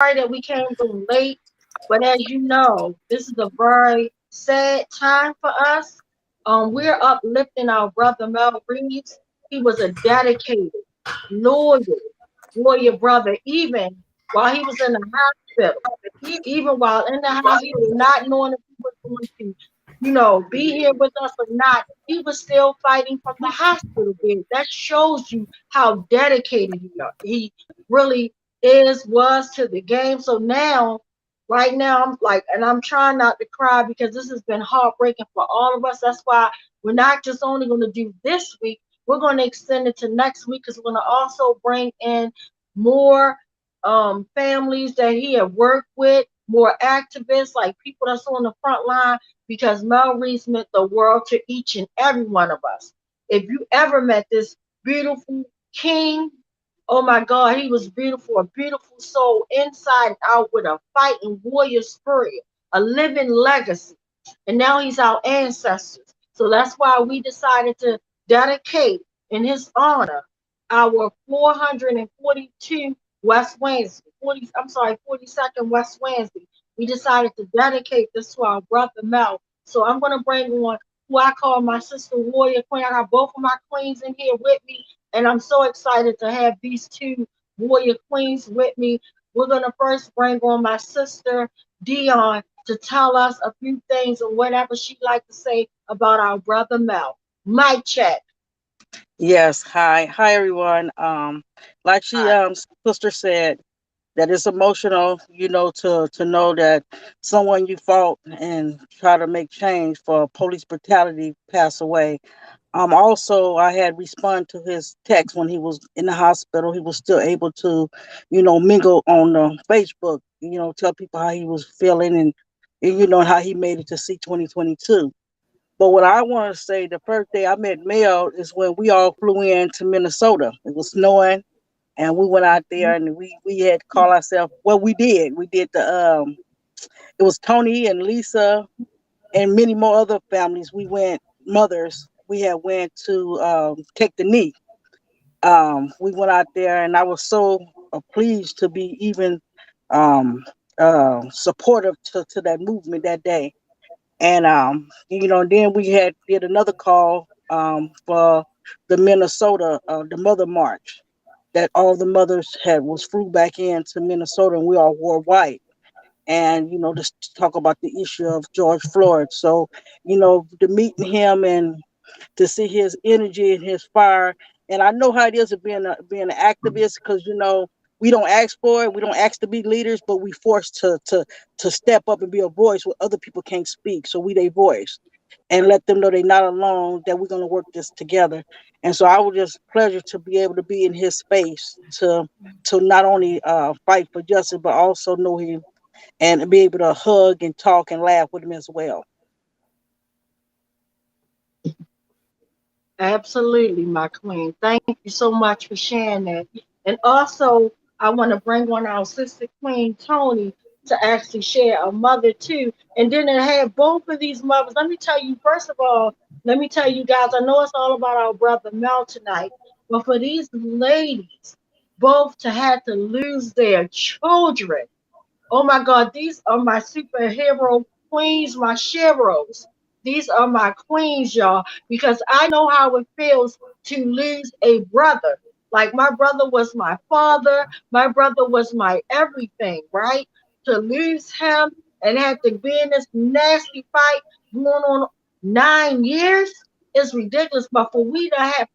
that we came through late, but as you know, this is a very sad time for us. We're uplifting our brother Mel Reeves. He was a dedicated, loyal, warrior brother, even while he was in the hospital. Even while in the hospital, not knowing if he was going to, be here with us or not, he was still fighting from the hospital bed. That shows you how dedicated he really was to the game. So now, right now, I'm like, and I'm trying not to cry because this has been heartbreaking for all of us. That's why we're not just only going to do this week, we're going to extend it to next week because we're going to also bring in more families that he had worked with, more activists, like people that's on the front line, because Mel Reeves meant the world to each and every one of us. If you ever met this beautiful king, oh my God, he was beautiful, a beautiful soul inside and out with a fighting warrior spirit, a living legacy. And now he's our ancestors. So that's why we decided to dedicate in his honor our 442 West Wednesday, 40, I'm sorry, 42nd West Wednesday. We decided to dedicate this to our brother Mel. So I'm going to bring on who I call my sister warrior queen. I got both of my queens in here with me, and I'm so excited to have these two warrior queens with me. We're going to first bring on my sister Dion to tell us a few things or whatever she'd like to say about our brother Mel. Mic check. Yes, hi everyone. Like she Hi. sister said, that it's emotional, to know that someone you fought and try to make change for police brutality pass away. Also, I had respond to his text when he was in the hospital. He was still able to, mingle on Facebook. Tell people how he was feeling and how he made it to see 2022. But what I want to say, the first day I met Mel is when we all flew in to Minnesota. It was snowing, and we went out there and we had called ourselves. Well, we did the it was Tony and Lisa and many more other families. We went mothers. We had went to take the knee. We went out there, and I was so pleased to be even um, supportive to that movement that day. And then we had did another call for the Minnesota the Mother March that all the mothers had was flew back into Minnesota, and we all wore white. And just to talk about the issue of George Floyd. So to meeting him and to see his energy and his fire. And I know how it is of being an activist because we don't ask for it, we don't ask to be leaders, but we forced to step up and be a voice where other people can't speak. So we they voice and let them know they're not alone, that we're going to work this together. And so I was just pleasure to be able to be in his space to not only fight for justice, but also know him and be able to hug and talk and laugh with him as well. Absolutely, my queen. Thank you so much for sharing that. And also, I want to bring on our sister queen, Tony, to actually share a mother too. And then to have both of these mothers. Let me tell you, first of all, let me tell you guys, I know it's all about our brother Mel tonight, but for these ladies, both to have to lose their children. Oh my God, these are my superhero queens, my sheroes. These are my queens, y'all, because I know how it feels to lose a brother. Like my brother was my father, my brother was my everything, right? To lose him and have to be in this nasty fight going on 9 years is ridiculous. But for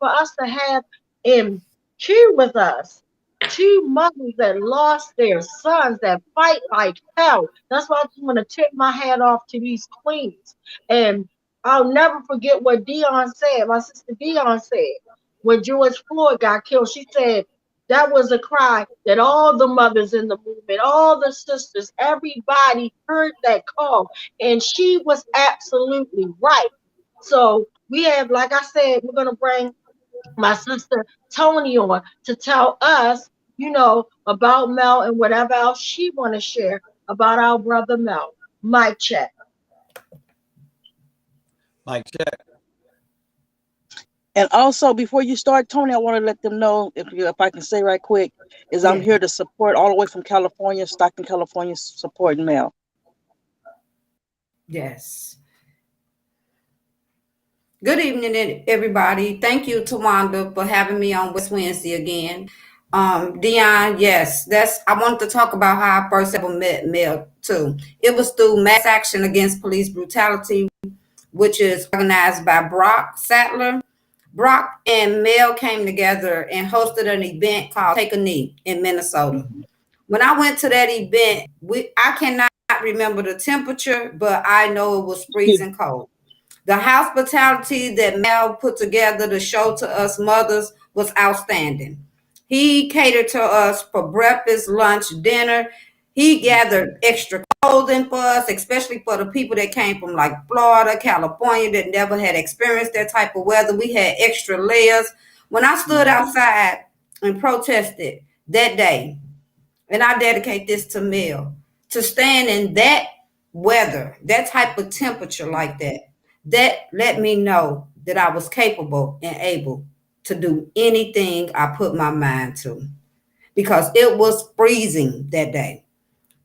us to have him cheer with us, two mothers that lost their sons that fight like hell. That's why I just want to tip my hat off to these queens. And I'll never forget what Dion said, my sister Dion said, when George Floyd got killed. She said that was a cry that all the mothers in the movement, all the sisters, everybody heard that call. And she was absolutely right. So we have, like I said, we're going to bring my sister Tony on to tell us, about Mel and whatever else she want to share about our brother Mel. Mic check. Mike check. And also, before you start, Tony, I want to let them know, if I can say right quick, is I'm Yes. here to support all the way from California, Stockton, California, supporting Mel. Yes. Good evening, everybody. Thank you, Tawanda, for having me on West Wednesday again. Dion, yes, I wanted to talk about how I first ever met Mel too. It was through Mass Action Against Police Brutality, which is organized by Brock Sattler. Brock and Mel came together and hosted an event called Take a Knee in Minnesota. When I went to that event, I cannot remember the temperature, but I know it was freezing cold. The hospitality that Mel put together to show to us mothers was outstanding. He catered to us for breakfast, lunch, dinner. He gathered extra clothing for us, especially for the people that came from like Florida, California, that never had experienced that type of weather. We had extra layers. When I stood outside and protested that day, and I dedicate this to Mel, to stand in that weather, that type of temperature like that let me know that I was capable and able to do anything I put my mind to, because it was freezing that day.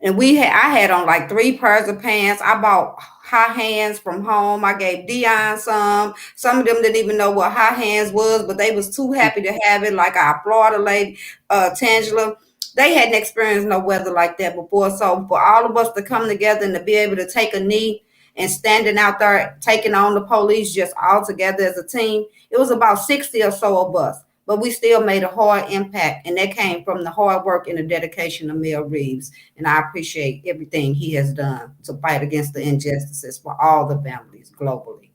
And I had on like 3 pairs of pants. I bought high hands from home. I gave Dion some. Some of them didn't even know what high hands was, but they was too happy to have it. Like our Florida lady, Tangela, they hadn't experienced no weather like that before. So for all of us to come together and to be able to take a knee and standing out there taking on the police just all together as a team, it was about 60 or so of us. But we still made a hard impact, and that came from the hard work and the dedication of Mel Reeves. And I appreciate everything he has done to fight against the injustices for all the families globally.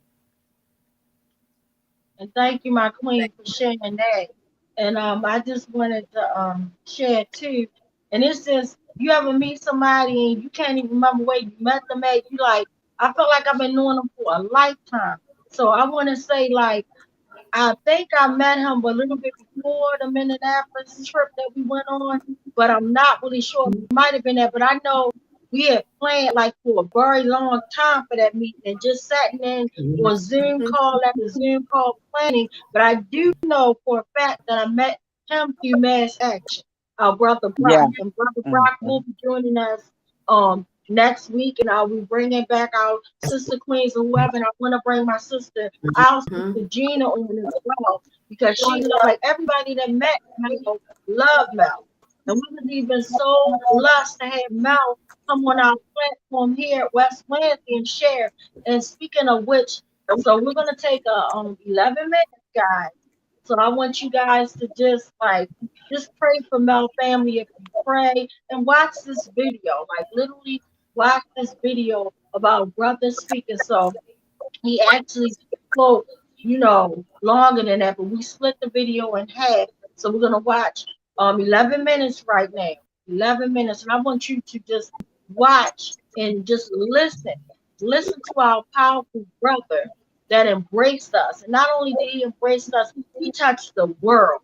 And thank you, my queen, for sharing that. And I just wanted to share too. And it's just you ever meet somebody and you can't even remember where you met them at. You like, I feel like I've been knowing them for a lifetime. So I want to say like I think I met him a little bit before the Minneapolis trip that we went on, but I'm not really sure. It might have been that, but I know we had planned like for a very long time for that meeting and just sitting in on Zoom call after Zoom call planning. But I do know for a fact that I met him through Mass Action, our brother Yeah. Brock, and brother Brock Mhm. will be joining us next week, and I'll be bringing back our sister queens or whoever. And I want to bring my sister, our Mhm. sister Gina, on as well because she like everybody that met Mel loved Mel, and we was even so blessed to have Mel come on our platform here at West Lansing and share. And speaking of which, so we're gonna take a 11 minutes, guys. So I want you guys to just pray for Mel family if you pray and watch this video. Like literally watch this video about brothers speaking. So he actually spoke, longer than that, but we split the video in half. So we're gonna watch 11 minutes right now. 11 minutes. And I want you to just watch and just listen. Listen to our powerful brother that embraced us. And not only did he embrace us, he touched the world.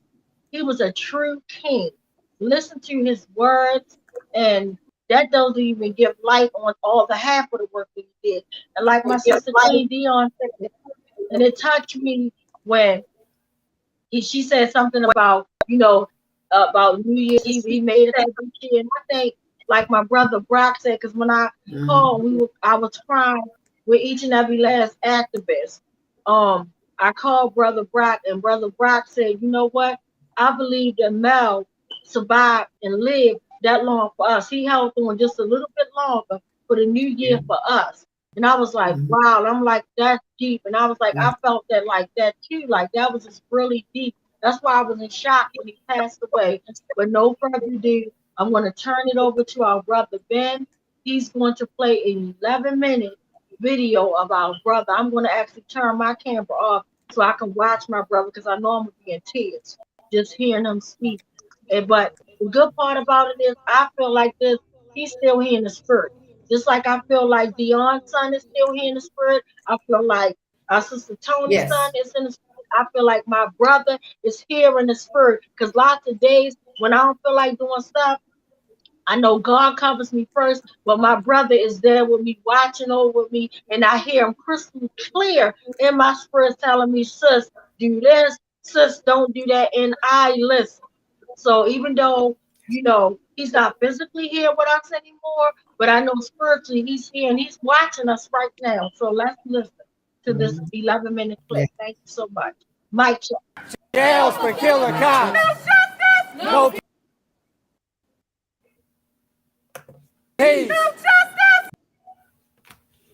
He was a true king. Listen to his words, and that doesn't even give light on all the half of the work that he did. And like my sister Queen Dion said, and it touched me when she said something about, about New Year's Eve. He made it every year. And I think, like my brother Brock said, because when I called, I was crying with each and every last activist. I called Brother Brock, and Brother Brock said, you know what? I believe that Mel survived and lived that long for us. He held on just a little bit longer for the new year for us. And I was like, Mhm. wow. And I'm like, that's deep. And I was like, Yes. I felt that like that too. Like that was just really deep. That's why I was in shock when he passed away. But no further ado, I'm going to turn it over to our brother Ben. He's going to play an 11-minute video of our brother. I'm going to actually turn my camera off so I can watch my brother because I know I'm going to be in tears just hearing him speak. But the good part about it is I feel like this, he's still here in the spirit. Just like I feel like Dion's son is still here in the spirit. I feel like our sister Tony's son Yes. is in the spirit. I feel like my brother is here in the spirit. Because lots of days when I don't feel like doing stuff, I know God covers me first, but my brother is there with me, watching over me, and I hear him crystal clear in my spirit telling me, sis, do this, sis, don't do that, and I listen. So even though, he's not physically here with us anymore, but I know spiritually he's here and he's watching us right now. So let's listen to this 11-minute clip. Thank you so much. Mike check. Jails for killer cops. No peace.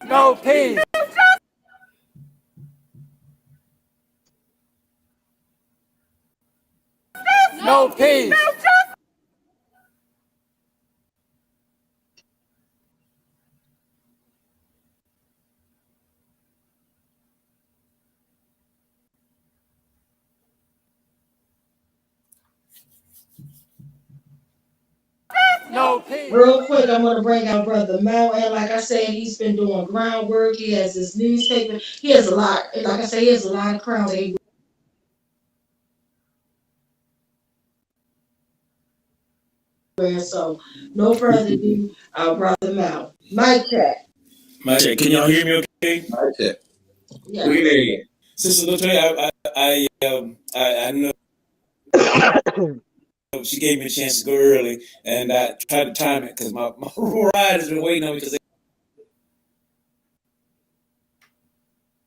No peace. No peace. No peace. Real quick, I'm going to bring out Brother Mel. And like I said, he's been doing groundwork. He has his newspaper. He has a lot. Like I said, he has a lot of crowns. So, no further ado, Brother Mel. Mic check. Mic check. Can y'all hear me okay? Mic check. Yeah. We hear you. Sister Latoya, I know she gave me a chance to go early, and I tried to time it because my ride has been waiting on me because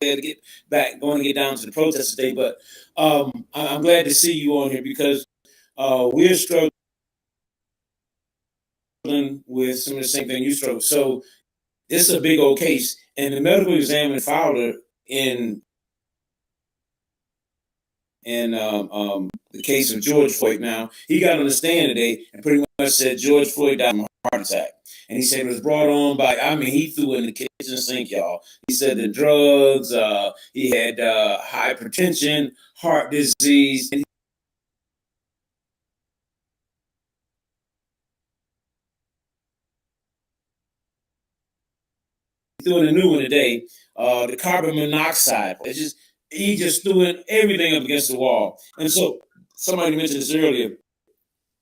they had to get back, going to get down to the protest today. But I'm glad to see you on here because we're struggling with some of the same thing you struggle. So this is a big old case, and the medical examiner filed it in the case of George Floyd. Now, he got on the stand today and pretty much said George Floyd died from a heart attack. And he said it was brought on by, he threw in the kitchen sink, y'all. He said the drugs, he had hypertension, heart disease. And he threw in a new one today, the carbon monoxide. He just threw in everything up against the wall. And so somebody mentioned this earlier.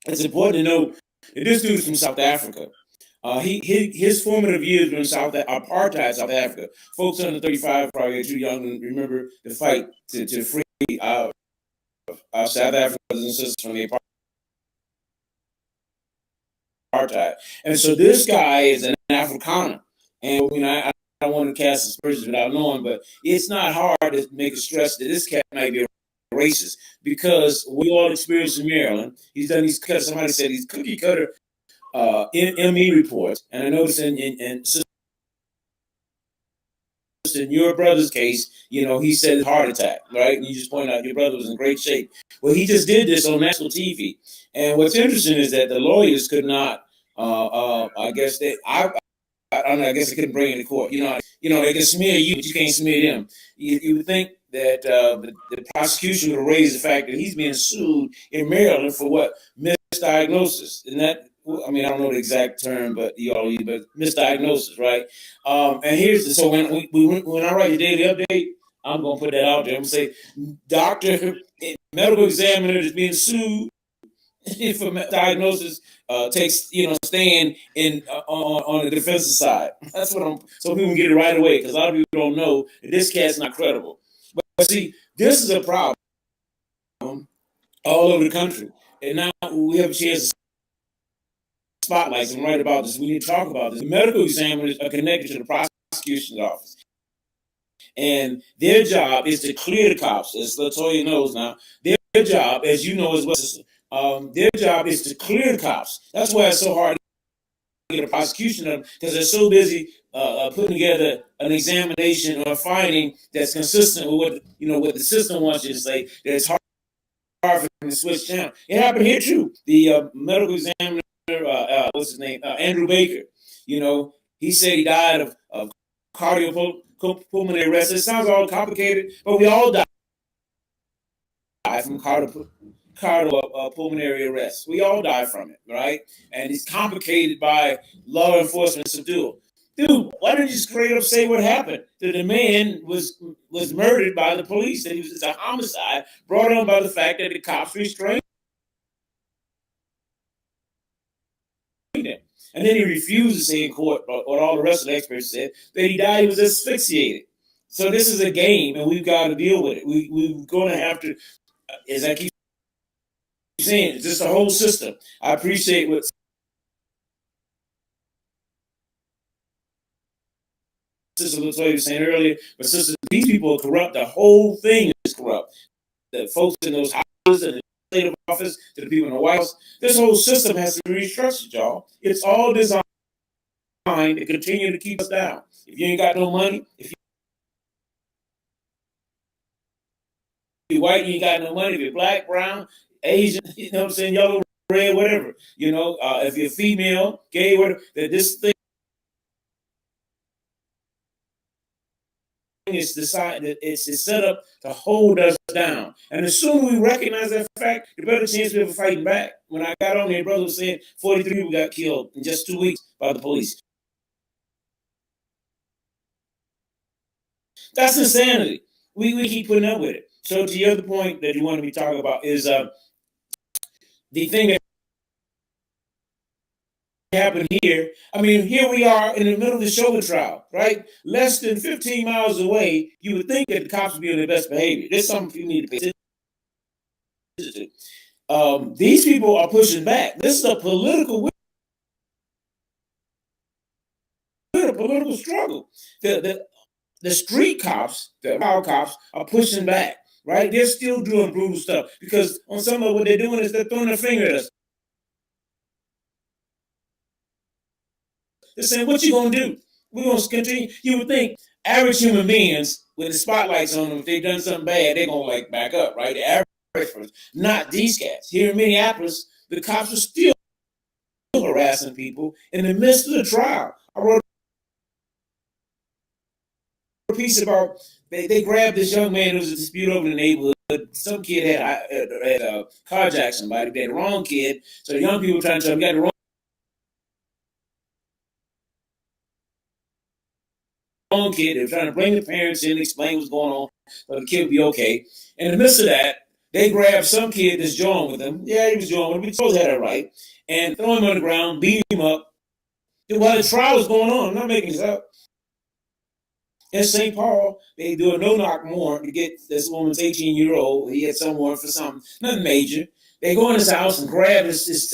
It's important to know that this dude is from South Africa. His formative years were in apartheid South Africa. Folks under 35 probably are too young to remember the fight to free our South African brothers and sisters from the apartheid. And so this guy is an Afrikaner. And I don't want to cast aspersions without knowing, but it's not hard to make a stress that this cat might be a racist because we all experienced in Maryland. He's done these cuts. Somebody said he's cookie cutter ME reports, and I noticed in your brother's case, he said heart attack, right? And you just point out your brother was in great shape. Well, he just did this on national TV, and what's interesting is that the lawyers could not. I guess I don't know. I guess they couldn't bring it to court. They can smear you, but you can't smear them. You would think that the prosecution would raise the fact that he's being sued in Maryland for what? Misdiagnosis. And that, I don't know the exact term, but misdiagnosis, right? And so when I write the daily update, I'm going to put that out there. I'm going to say, doctor, medical examiner is being sued for diagnosis, takes stand in on the defensive side. That's what so people can get it right away because a lot of people don't know that this cat's not credible. But see, this is a problem all over the country, and now we have a chance to spotlight and write about this. We need to talk about this. The medical examiners are connected to the prosecution's office, and their job is to clear the cops. As Latoya knows now, their job, as you know as well, their job is to clear the cops. That's why it's so hard to get a prosecution of them because they're so busy putting together an examination or a finding that's consistent with what the system wants you to say. That it's hard for them to switch channel. It happened here too. The medical examiner, what's his name, Andrew Baker. He said he died of cardiopulmonary arrest. It sounds all complicated, but we all die from cardiopulmonary arrest. We all die from it, right? And it's complicated by law enforcement subdual. Dude, why didn't you just straight up say what happened? That the man was murdered by the police, that it's a homicide brought on by the fact that the cops restrained him. And then he refused to say in court what all the rest of the experts said, that he died, he was asphyxiated. So this is a game, and we've got to deal with it. We're going to have to, as I keep saying, it's just the whole system. I appreciate what Sister Latoya was saying earlier, but sister, these people are corrupt. The whole thing is corrupt. The folks in those houses and the legislative office, to the people in the White House, this whole system has to be restructured, y'all. It's all designed to continue to keep us down. If you ain't got no money, if you're white, you ain't got no money. If you're black, brown, Asian, you know what I'm saying, yellow, red, whatever. You know, if you're female, gay, whatever, that this thing is decided, it's set up to hold us down. And the sooner we recognize that fact, the better chance we have of fighting back. When I got on there, brother was saying 43 people got killed in just 2 weeks by the police. That's insanity. We keep putting up with it. So to the other point that you want to be talking about is the thing that happened here. I mean, here we are in the middle of the Chauvin trial, right? Less than 15 miles away, you would think that the cops would be on their best behavior. There's something you need to pay attention to. These people are pushing back. This is a political struggle. The street cops, the wild cops, are pushing back, right? They're still doing brutal stuff because on some of what they're doing is they're throwing their finger at us. They're saying, what you gonna do? We're gonna continue. You would think average human beings with the spotlights on them, if they've done something bad, they're gonna like back up, right? The average person, not these cats. Here in Minneapolis, the cops are still harassing people in the midst of the trial. I wrote a piece about they grabbed this young man who was a dispute over the neighborhood. Some kid had carjacked somebody. They had the wrong kid. So the young people were trying to tell him, you got the wrong kid. They were trying to bring the parents in, explain what's going on, so the kid would be okay. In the midst of that, they grabbed some kid that's joined with them. Yeah, he was joined with them. We supposed to have that right. And throw him on the ground, beat him up. While the trial was going on, I'm not making this up. In St. Paul, they do a no-knock warrant to get this woman's 18-year-old. He had some warrant for something, nothing major. They go in his house and grab this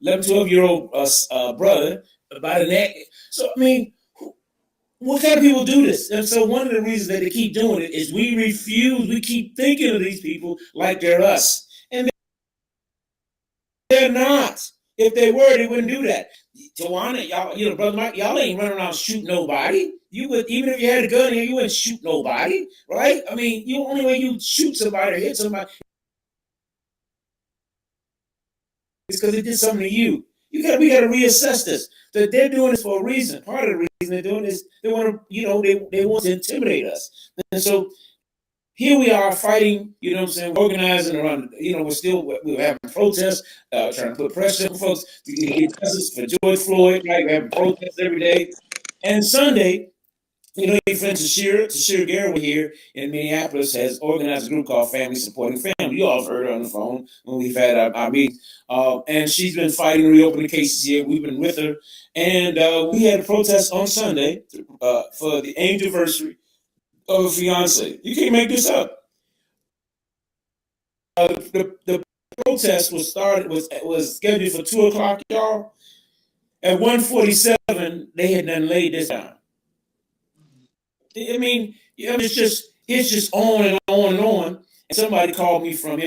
11, 12-year-old brother by the neck. So, I mean, what kind of people do this? And so one of the reasons that they keep doing it is we refuse. We keep thinking of these people like they're us. And they're not. If they were, they wouldn't do that. Tawana, y'all, Brother Mike, y'all ain't running around shooting nobody. You would, even if you had a gun here, you wouldn't shoot nobody, right? I mean, the only way you shoot somebody or hit somebody is because they did something to you. We got to reassess this. That they're doing this for a reason. Part of the reason they're doing this, they want to, they want to intimidate us. And so here we are fighting, you know what I'm saying, organizing around, we're having protests, trying to put pressure on folks to get justice for George Floyd, right? We're having protests every day. And Sunday, your friend Tashira Garrett here in Minneapolis has organized a group called Family Supporting Family. You all have heard her on the phone when we've had our meetings. And she's been fighting to reopen the cases here. We've been with her. And we had a protest on Sunday for the anniversary of a fiance. You can't make this up. The protest was scheduled for 2:00, y'all. At 1:47, they had done laid this down. I mean, it's just on and on and on. And somebody called me from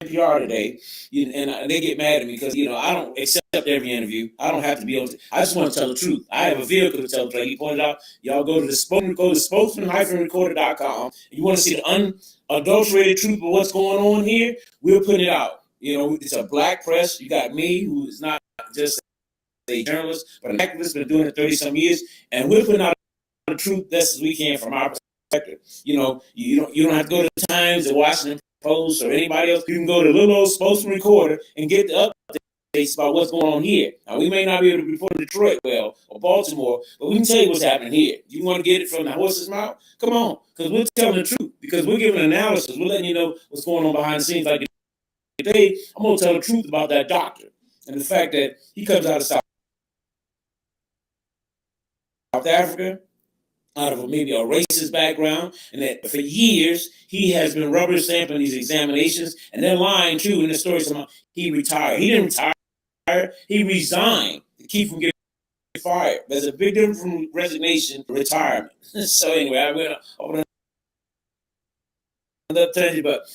NPR today, and they get mad at me because I don't accept every interview. I don't have to be on. I just want to tell the truth. I have a vehicle to tell the truth. You pointed out. Y'all go to spokesman-recorder.com. You want to see the unadulterated truth of what's going on here? We'll put it out. It's a black press. You got me, who is not just a journalist, but an activist, been doing it 30-some years, and we're putting out the truth best as we can from our perspective. You don't have to go to the Times or Washington Post or anybody else. You can go to little old Spokesman Recorder and get the updates about what's going on here. Now, we may not be able to report in Detroit or Baltimore, but we can tell you what's happening here. You want to get it from the horse's mouth? Come on, because we're telling the truth, because we're giving analysis. We're letting you know what's going on behind the scenes. Like today, I'm going to tell the truth about that doctor. And the fact that he comes out of South Africa, out of maybe a racist background, and that for years he has been rubber stamping these examinations, and they're lying too in the story. Somehow he retired. He didn't retire. He resigned to keep from getting fired. There's a big difference from resignation to retirement. So anyway, I went over another tangent, but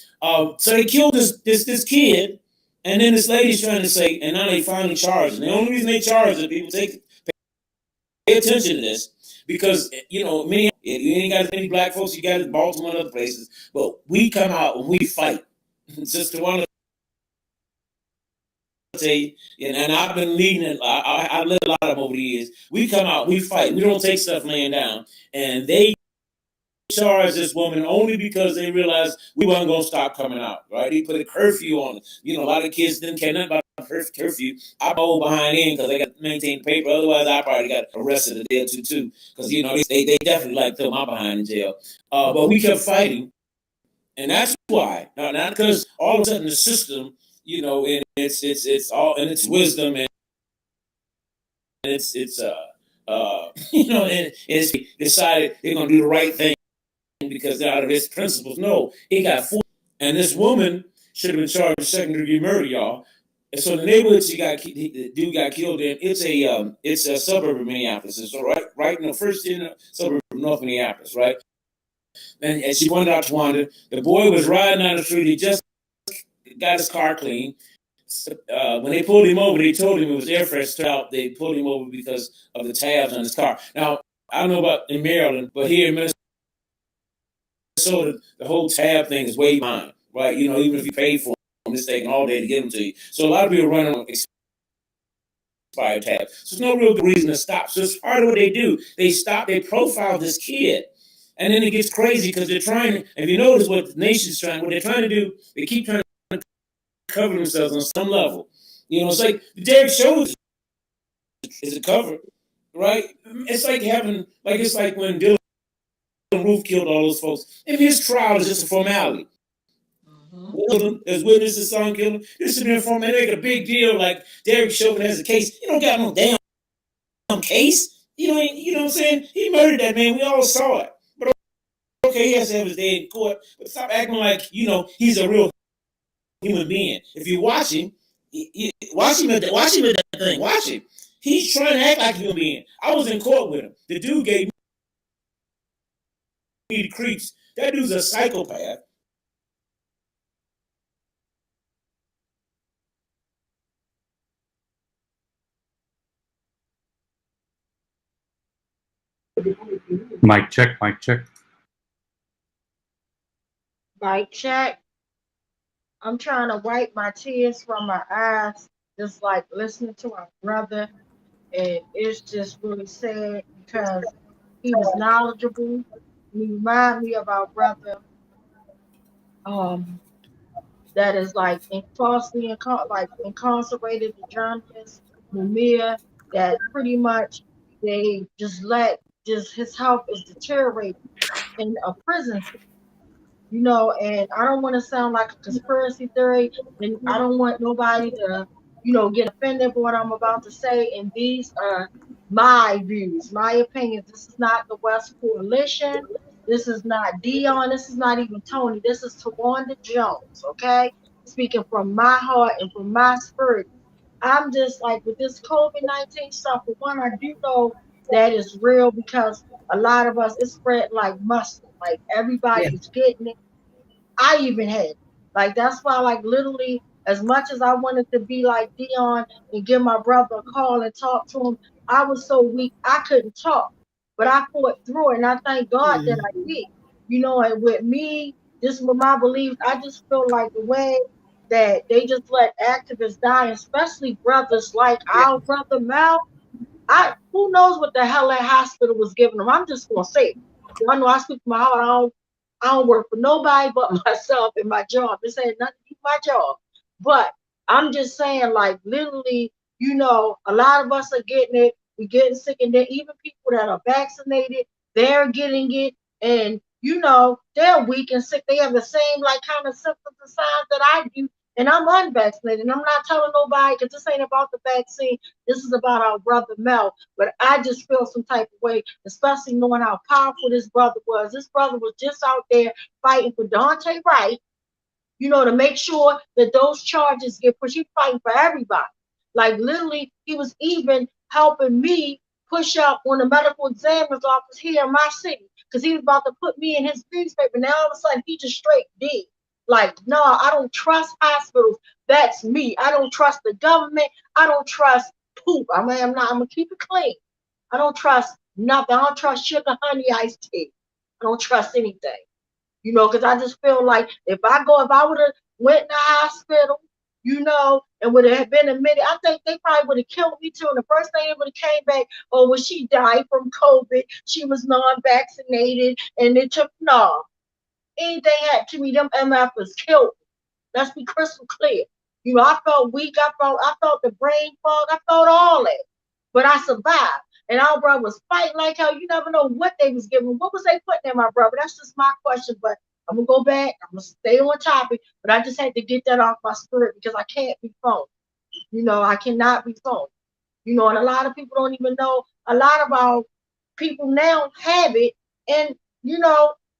so they killed this kid, and then this lady's trying to say, and now they finally charged. And the only reason they charged it, people pay attention to this, because many you ain't got as many black folks you got in Baltimore and other places, but we come out and we fight. Sister Wanda tell you, and I've been leading it. I led a lot of them over the years. We come out, we fight. We don't take stuff laying down, and they charged this woman only because they realized we weren't going to stop coming out. Right? They put a curfew on it. A lot of kids didn't care nothing about the curfew. I bowled behind in because they got to maintain the paper. Otherwise, I probably got arrested a day or two. Because they definitely like throw my behind in jail. But we kept fighting, and that's why. Not because all of a sudden the system, and it's all in its wisdom, and it's and it's decided they're going to do the right thing because they're out of his principles. No, he got fooled. And this woman should have been charged with second-degree murder, y'all. And so the neighborhood the dude got killed in, it's a suburb of Minneapolis. It's right in the first suburb of North Minneapolis, right? And as she pointed out to Wanda, the boy was riding down the street. He just got his car clean. When they pulled him over, they told him it was air fresh out. They pulled him over because of the tabs on his car. Now, I don't know about in Maryland, but here in Minnesota, the whole tab thing is way behind, right? Even if you pay for them, it's taking all day to get them to you. So a lot of people run on expired tabs. So there's no real good reason to stop. So it's part of what they do. They stop, they profile this kid. And then it gets crazy because they're trying, if you notice what the nation's trying, what they're trying to do, they keep trying to cover themselves on some level. It's like the Derek show is a cover, right? It's like it's like when Dylan Roof killed all those folks. If his trial is just a formality. As witnesses, son killed him. This should be a formality. They make a big deal like Derek Chauvin has a case. He don't got no damn case. You know what I'm saying? He murdered that man. We all saw it. But okay, he has to have his day in court. But stop acting like he's a real human being. If you watch him, watch him at that thing. Watch him. He's trying to act like a human being. I was in court with him. The dude gave me the creeps. That dude's a psychopath. Mic check, mic check. Mic check. I'm trying to wipe my tears from my eyes, just like listening to my brother. And it's just really sad because he was knowledgeable. He remind me of our brother that is like falsely incarcerated, the journalist Mumia, that pretty much they just let his health is deteriorating in a prison system. And I don't want to sound like a conspiracy theory, and I don't want nobody to, get offended by what I'm about to say. And these are my views, my opinions. This is not the West Coalition. This is not Dion. This is not even Tony. This is Tawanda Jones, okay? Speaking from my heart and from my spirit. I'm just like, with this COVID-19 stuff, for one, I do know that it's real because a lot of us, it's spread like mustard. Like everybody's getting it. I even had it. Like that's why, like literally, as much as I wanted to be like Dion and give my brother a call and talk to him, I was so weak I couldn't talk. But I fought through it, and I thank God that I did. And with me, this is my beliefs. I just feel like the way that they just let activists die, especially brothers like our brother Mel. Who knows what the hell that hospital was giving them? I'm just gonna say it. I know I speak to my heart. I don't work for nobody but myself and my job. This ain't nothing to do with my job. But I'm just saying, like, literally, a lot of us are getting it. We're getting sick. And then even people that are vaccinated, they're getting it. And, they're weak and sick. They have the same, like, kind of symptoms and signs that I do. And I'm unvaccinated. And I'm not telling nobody because this ain't about the vaccine. This is about our brother Mel. But I just feel some type of way, especially knowing how powerful this brother was. This brother was just out there fighting for Dante Wright, to make sure that those charges get pushed. He's fighting for everybody. Like literally, he was even helping me push up on the medical examiner's office here in my city because he was about to put me in his newspaper. Now all of a sudden, he just straight did. Like, no, I don't trust hospitals. That's me. I don't trust the government. I don't trust poop. I'm gonna keep it clean. I don't trust nothing. I don't trust sugar, honey, iced tea. I don't trust anything. Because I just feel like if I would have went in the hospital, and would have been admitted, I think they probably would have killed me too. And the first thing they would have came back, oh, well, she died from COVID. She was non-vaccinated, and it took anything had to me. Them MFers killed me. Let's be crystal clear. I felt weak. I felt the brain fog. I felt all that, but I survived. And our brother was fighting like hell. You never know what they was giving. What was they putting in my brother? That's just my question. But I'm going to go back. I'm going to stay on topic. But I just had to get that off my spirit because I can't be phony. I cannot be phony. And a lot of people don't even know. A lot of our people now have it. And,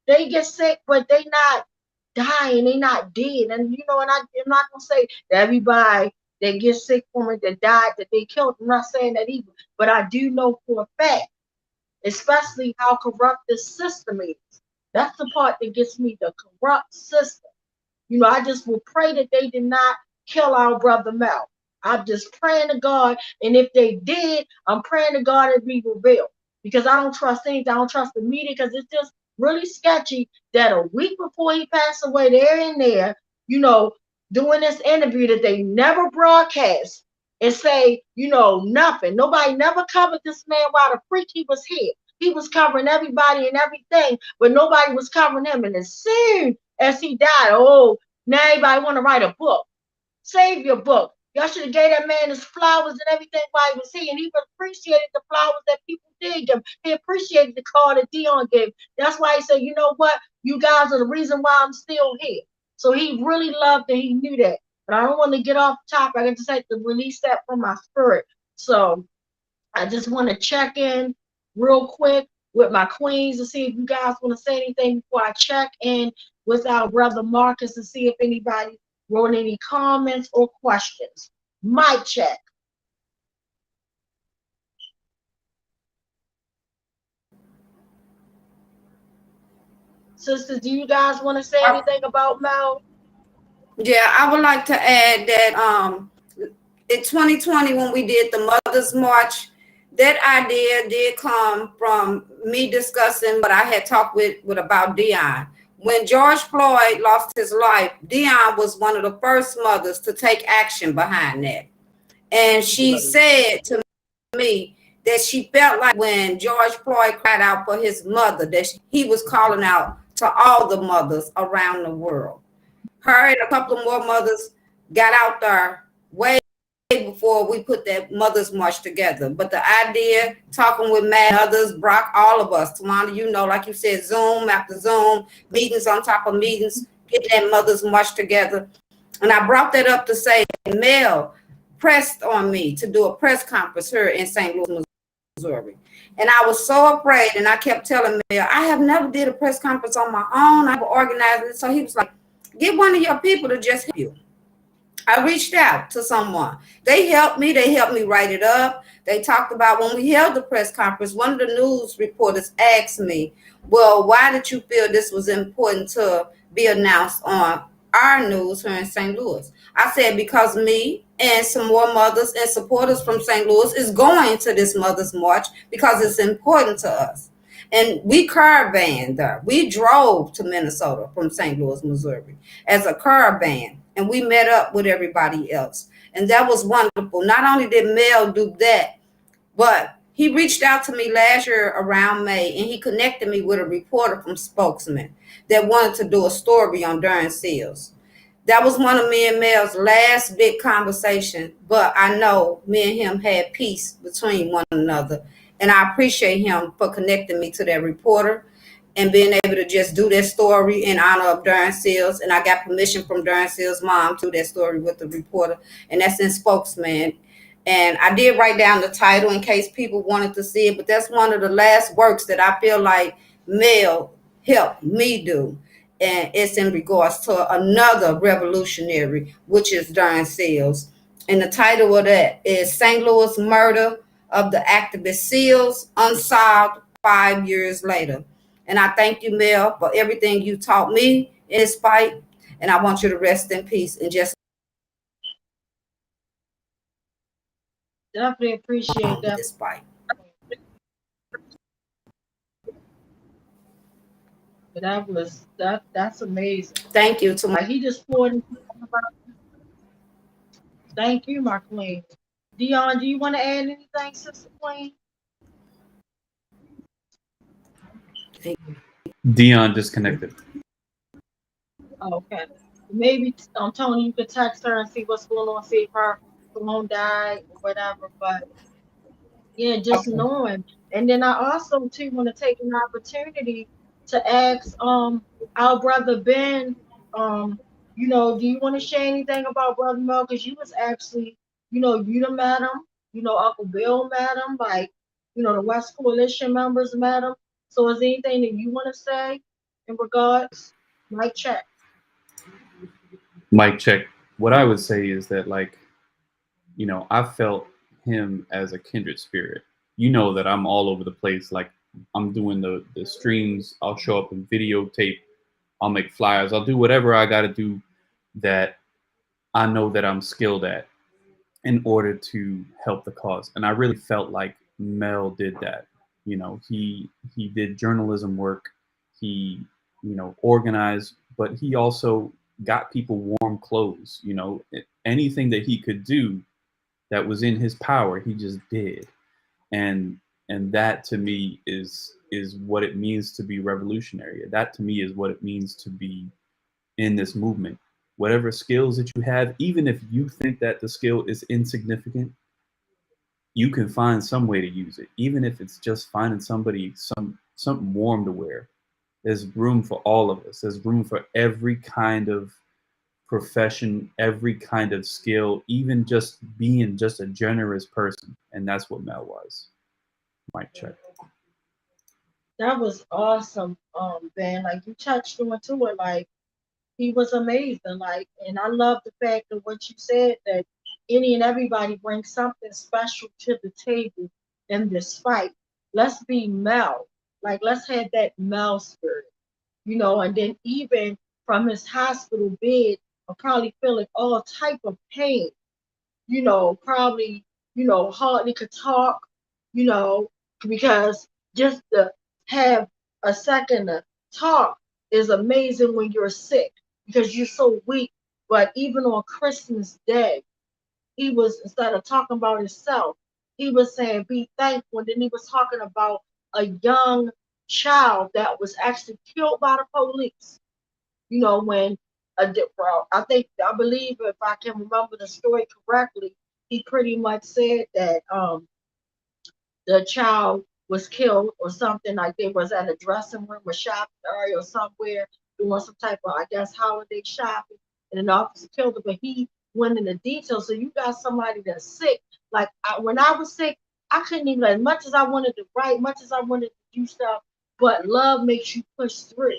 they get sick, but they not dying. They not dead. And, and I'm not going to say that everybody that get sick from it, that died, that they killed. I'm not saying that either. But I do know for a fact, especially how corrupt this system is. That's the part that gets me, the corrupt system. I just will pray that they did not kill our brother Mel. I'm just praying to God. And if they did, I'm praying to God it be revealed. Because I don't trust anything. I don't trust the media because it's just really sketchy that a week before he passed away, they're in there, doing this interview that they never broadcast and say, nothing. Nobody never covered this man while the freak he was here. He was covering everybody and everything, but nobody was covering him. And as soon as he died, now everybody want to write a book. Save your book. Y'all should have gave that man his flowers and everything while he was here. And he appreciated the flowers that people did give him. He appreciated the call that Dion gave. That's why he said, you know what? You guys are the reason why I'm still here. So he really loved that. He knew that. But I don't want to get off topic. I just had to release that from my spirit. So I just want to check in real quick with my queens to see if you guys want to say anything before I check in with our brother Marcus to see if anybody wrote any comments or questions. Mic check. Sisters, do you guys want to say anything about Mel? Yeah, I would like to add that in 2020 when we did the Mother's March, that idea did come from me discussing what I had talked with about Dion. When George Floyd lost his life, Dion was one of the first mothers to take action behind that. And she said to me that she felt like when George Floyd cried out for his mother, that he was calling out to all the mothers around the world. Her and a couple of more mothers got out there way before we put that Mother's March together. But the idea, talking with Matt, others, Brock, all of us, Tawana, like you said, Zoom after Zoom, meetings on top of meetings, getting that Mother's March together. And I brought that up to say, Mel pressed on me to do a press conference here in St. Louis, Missouri. And I was so afraid, and I kept telling Mel, I have never did a press conference on my own. I've organized it. So he was like, get one of your people to just help you. I reached out to someone. They helped me. They helped me write it up. They talked about when we held the press conference, one of the news reporters asked me, well, why did you feel this was important to be announced on our news here in St. Louis? I said, because me and some more mothers and supporters from St. Louis is going to this Mother's March because it's important to us. And we caravaned there. We drove to Minnesota from St. Louis, Missouri as a caravan. And we met up with everybody else. And that was wonderful. Not only did Mel do that, but he reached out to me last year around May, and he connected me with a reporter from Spokesman that wanted to do a story on Darren Seals. That was one of me and Mel's last big conversation, but I know me and him had peace between one another. And I appreciate him for connecting me to that reporter. and being able to just do that story in honor of Darren Seals. And I got permission from Darren Seals' mom to do that story with the reporter, and that's in Spokesman. And I did write down the title in case people wanted to see it, but that's one of the last works that I feel like Mel helped me do. And it's in regards to another revolutionary, which is Darren Seals. And the title of that is St. Louis Murder of the Activist Seals, Unsolved 5 years later. And I thank you, Mel, for everything you taught me in this fight. And I want you to rest in peace and just Definitely appreciate that. this fight. But that's amazing. Thank you to my Like he just poured into about. Thank you, my queen. Dion, do you want to add anything, Sister Queen? Dion disconnected. Okay. Maybe Tony, you could text her and see what's going on, see if her phone died or whatever. But yeah, just knowing. And then I also too want to take an opportunity to ask our brother Ben, you know, do you want to share anything about Brother Mel? Because you was actually, you know, you done met him, you know, Uncle Bill met him, like, you know, the West Coalition members met him. So is there anything that you want to say in regards? Mic check. Mic check. What I would say is that, like, you know, I felt him as a kindred spirit. You know that I'm all over the place. Like, I'm doing the streams. I'll show up and videotape. I'll make flyers. I'll do whatever I got to do that I know that I'm skilled at in order to help the cause. And I really felt like Mel did that. You know, he did journalism work. He, you know, organized, but he also got people warm clothes. You know, anything that he could do that was in his power, he just did. And that to me is what it means to be revolutionary. That to me is what it means to be in this movement. Whatever skills that you have, even if you think that the skill is insignificant, you can find some way to use it. Even if it's just finding somebody something warm to wear. There's room for all of us. There's room for every kind of profession, every kind of skill, even just being just a generous person. And that's what Mel was. Mic check. That was awesome, Ben. Like you touched on to it, like he was amazing. Like, and I love the fact of what you said that any and everybody brings something special to the table in this fight. Let's be Mel. Like, let's have that Mel spirit, you know. And then even from his hospital bed, I'm probably feeling all type of pain, you know, probably, you know, hardly could talk, you know, because just to have a second to talk is amazing when you're sick because you're so weak. But even on Christmas Day, he was, instead of talking about himself, he was saying, be thankful. And then he was talking about a young child that was actually killed by the police. You know, when I believe if I can remember the story correctly, he pretty much said that the child was killed or something, like they was at a dressing room or shopping area or somewhere doing some type of, I guess, holiday shopping, and an officer killed him, but he went into detail. So you got somebody that's sick. Like when I was sick, I couldn't even, as much as I wanted to write, much as I wanted to do stuff, but love makes you push through.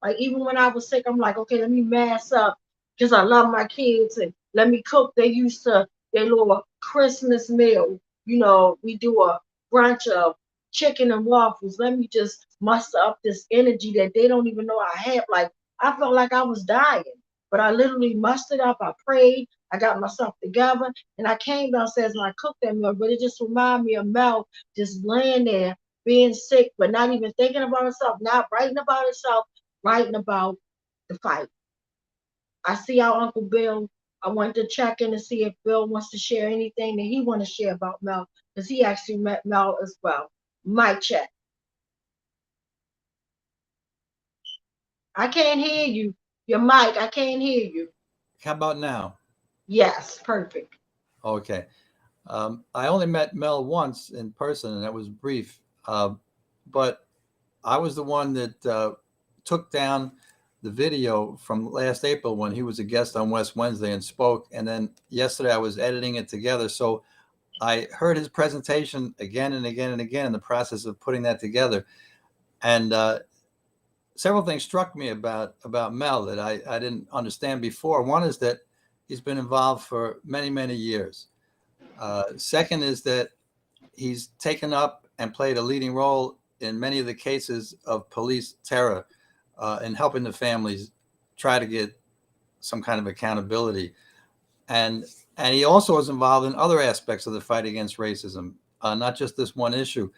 Like even when I was sick, I'm like, okay, let me mask up because I love my kids and let me cook. They used to their little Christmas meal. You know, we do a brunch of chicken and waffles. Let me just muster up this energy that they don't even know I have. Like I felt like I was dying, but I literally mustered up. I prayed. I got myself together, and I came downstairs and I cooked that meal. But it just reminded me of Mel just laying there, being sick, but not even thinking about herself, not writing about herself, writing about the fight. I see our Uncle Bill. I wanted to check in to see if Bill wants to share anything that he wants to share about Mel, because he actually met Mel as well. Mic check. I can't hear you. Your mic, I can't hear you. How about now? Yes, perfect. Okay. I only met Mel once in person, and that was brief. But I was the one that took down the video from last April when he was a guest on West Wednesday and spoke. And then yesterday I was editing it together. So I heard his presentation again and again and again in the process of putting that together. And several things struck me about Mel that I didn't understand before. One is that he's been involved for many, many years. Second is that he's taken up and played a leading role in many of the cases of police terror in helping the families try to get some kind of accountability. And he also is involved in other aspects of the fight against racism, not just this one issue.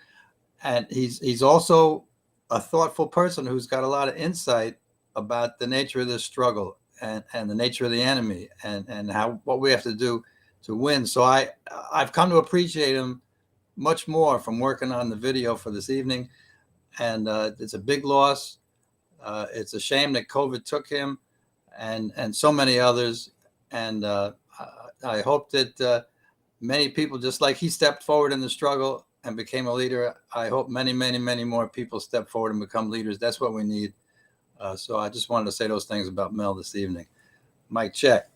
And he's also a thoughtful person who's got a lot of insight about the nature of this struggle and the nature of the enemy and what we have to do to win. So I've come to appreciate him much more from working on the video for this evening. And it's a big loss. It's a shame that COVID took him and so many others. And I hope that many people, just like he stepped forward in the struggle and became a leader, I hope many, many, many more people step forward and become leaders. That's what we need. So I just wanted to say those things about Mel this evening. Mic check.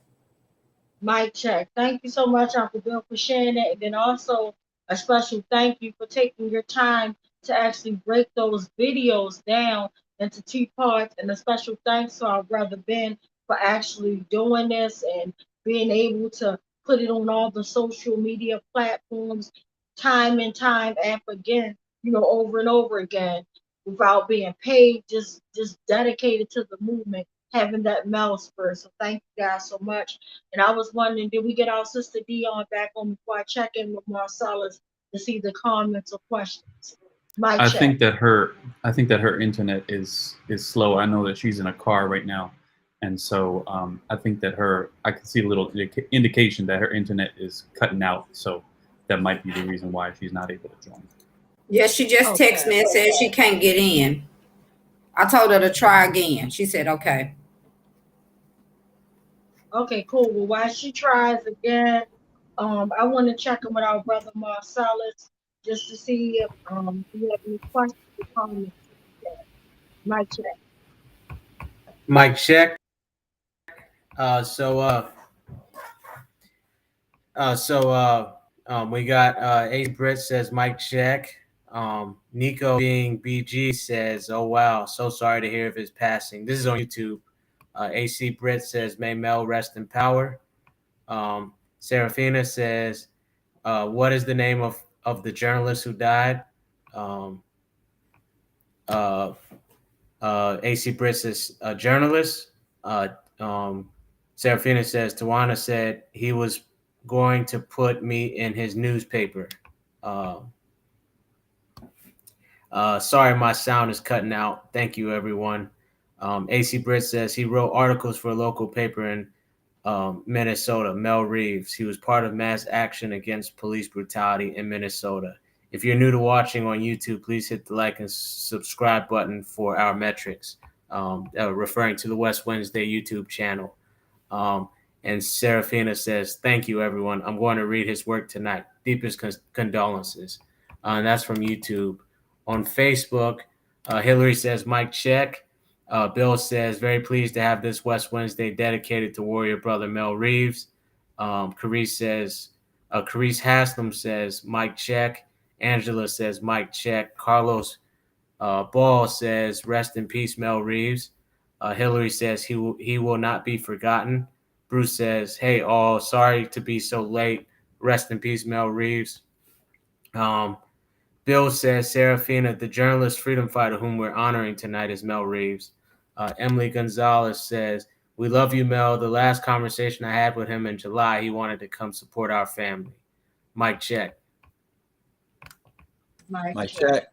Mic check. Thank you so much, Uncle Bill, for sharing that. And then also a special thank you for taking your time to actually break those videos down into 2 parts. And a special thanks to our brother Ben for actually doing this and being able to put it on all the social media platforms time and time and again, over and over again without being paid, just dedicated to the movement, having that Mel spirit. So thank you guys so much. And I was wondering, did we get our sister Dion back on before I check in with Marcellus to see the comments or questions? I think that her internet is slow. I know that she's in a car right now, and so I think that I can see a little indication that her internet is cutting out. So that might be the reason why she's not able to join. Yeah, she just texted me and said she can't get in. I told her to try again. She said, okay. Okay, cool. Well, while she tries again, I want to check in with our brother Marcellus just to see if you have any questions or comments. Mic check. Mic check. We got A. Britt says mic check. Nico being BG says, oh wow, so sorry to hear of his passing. This is on YouTube. AC Britt says, may Mel rest in power. Serafina says, what is the name of the journalist who died? AC Britt says, a journalist. Serafina says, Tawana said he was going to put me in his newspaper. Sorry, my sound is cutting out. Thank you, everyone. AC Britt says he wrote articles for a local paper in Minnesota, Mel Reeves. He was part of mass action against police brutality in Minnesota. If you're new to watching on YouTube, please hit the like and subscribe button for our metrics, referring to the West Wednesday YouTube channel. And Serafina says, thank you, everyone. I'm going to read his work tonight. Deepest condolences. And that's from YouTube. On Facebook, Hillary says, mic check. Bill says, very pleased to have this West Wednesday dedicated to warrior brother Mel Reeves. Carice Haslam says, mic check. Angela says, mic check. Carlos Ball says, rest in peace, Mel Reeves. Hillary says, he will not be forgotten. Bruce says, hey, all, sorry to be so late. Rest in peace, Mel Reeves. Bill says, Serafina, the journalist freedom fighter whom we're honoring tonight is Mel Reeves. Emily Gonzalez says, we love you, Mel. The last conversation I had with him in July, he wanted to come support our family. Mic check. Mic check.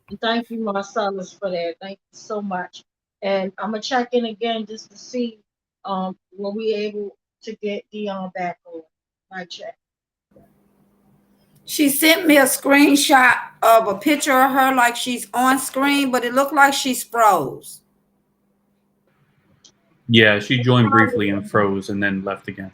And thank you, Marcellus, for that. Thank you so much. And I'm going to check in again just to see were we able to get Dion back on. Mic check. She sent me a screenshot of a picture of her like she's on screen, but it looked like she's froze. Yeah, she joined briefly and froze and then left again.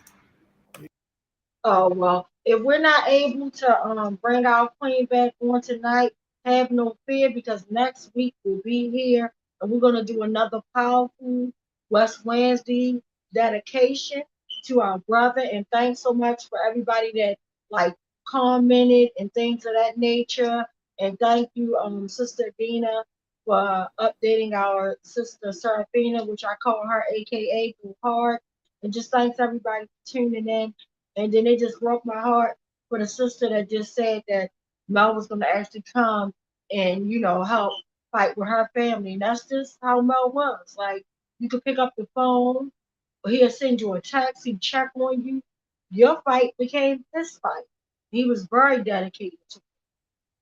Oh, well, if we're not able to bring our queen back on tonight, have no fear, because next week we'll be here and we're going to do another powerful West Wednesday dedication to our brother. And thanks so much for everybody that like commented and things of that nature. And thank you, Sister Dina, for updating our sister Serafina, which I call her AKA Go Hard. And just thanks everybody for tuning in. And then it just broke my heart for the sister that just said that Mel was going to actually come and, you know, help fight with her family. And that's just how Mel was. Like, you could pick up the phone, or he'll send you a text, he'd check on you. Your fight became his fight. He was very dedicated to it.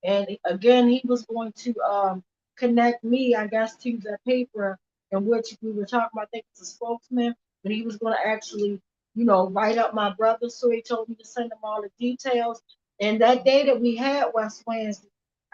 And again, he was going to connect me, I guess, to the paper in which we were talking about. I think it's a spokesman, but he was going to actually, you know, write up my brother. So he told me to send him all the details. And that day that we had West Wednesday,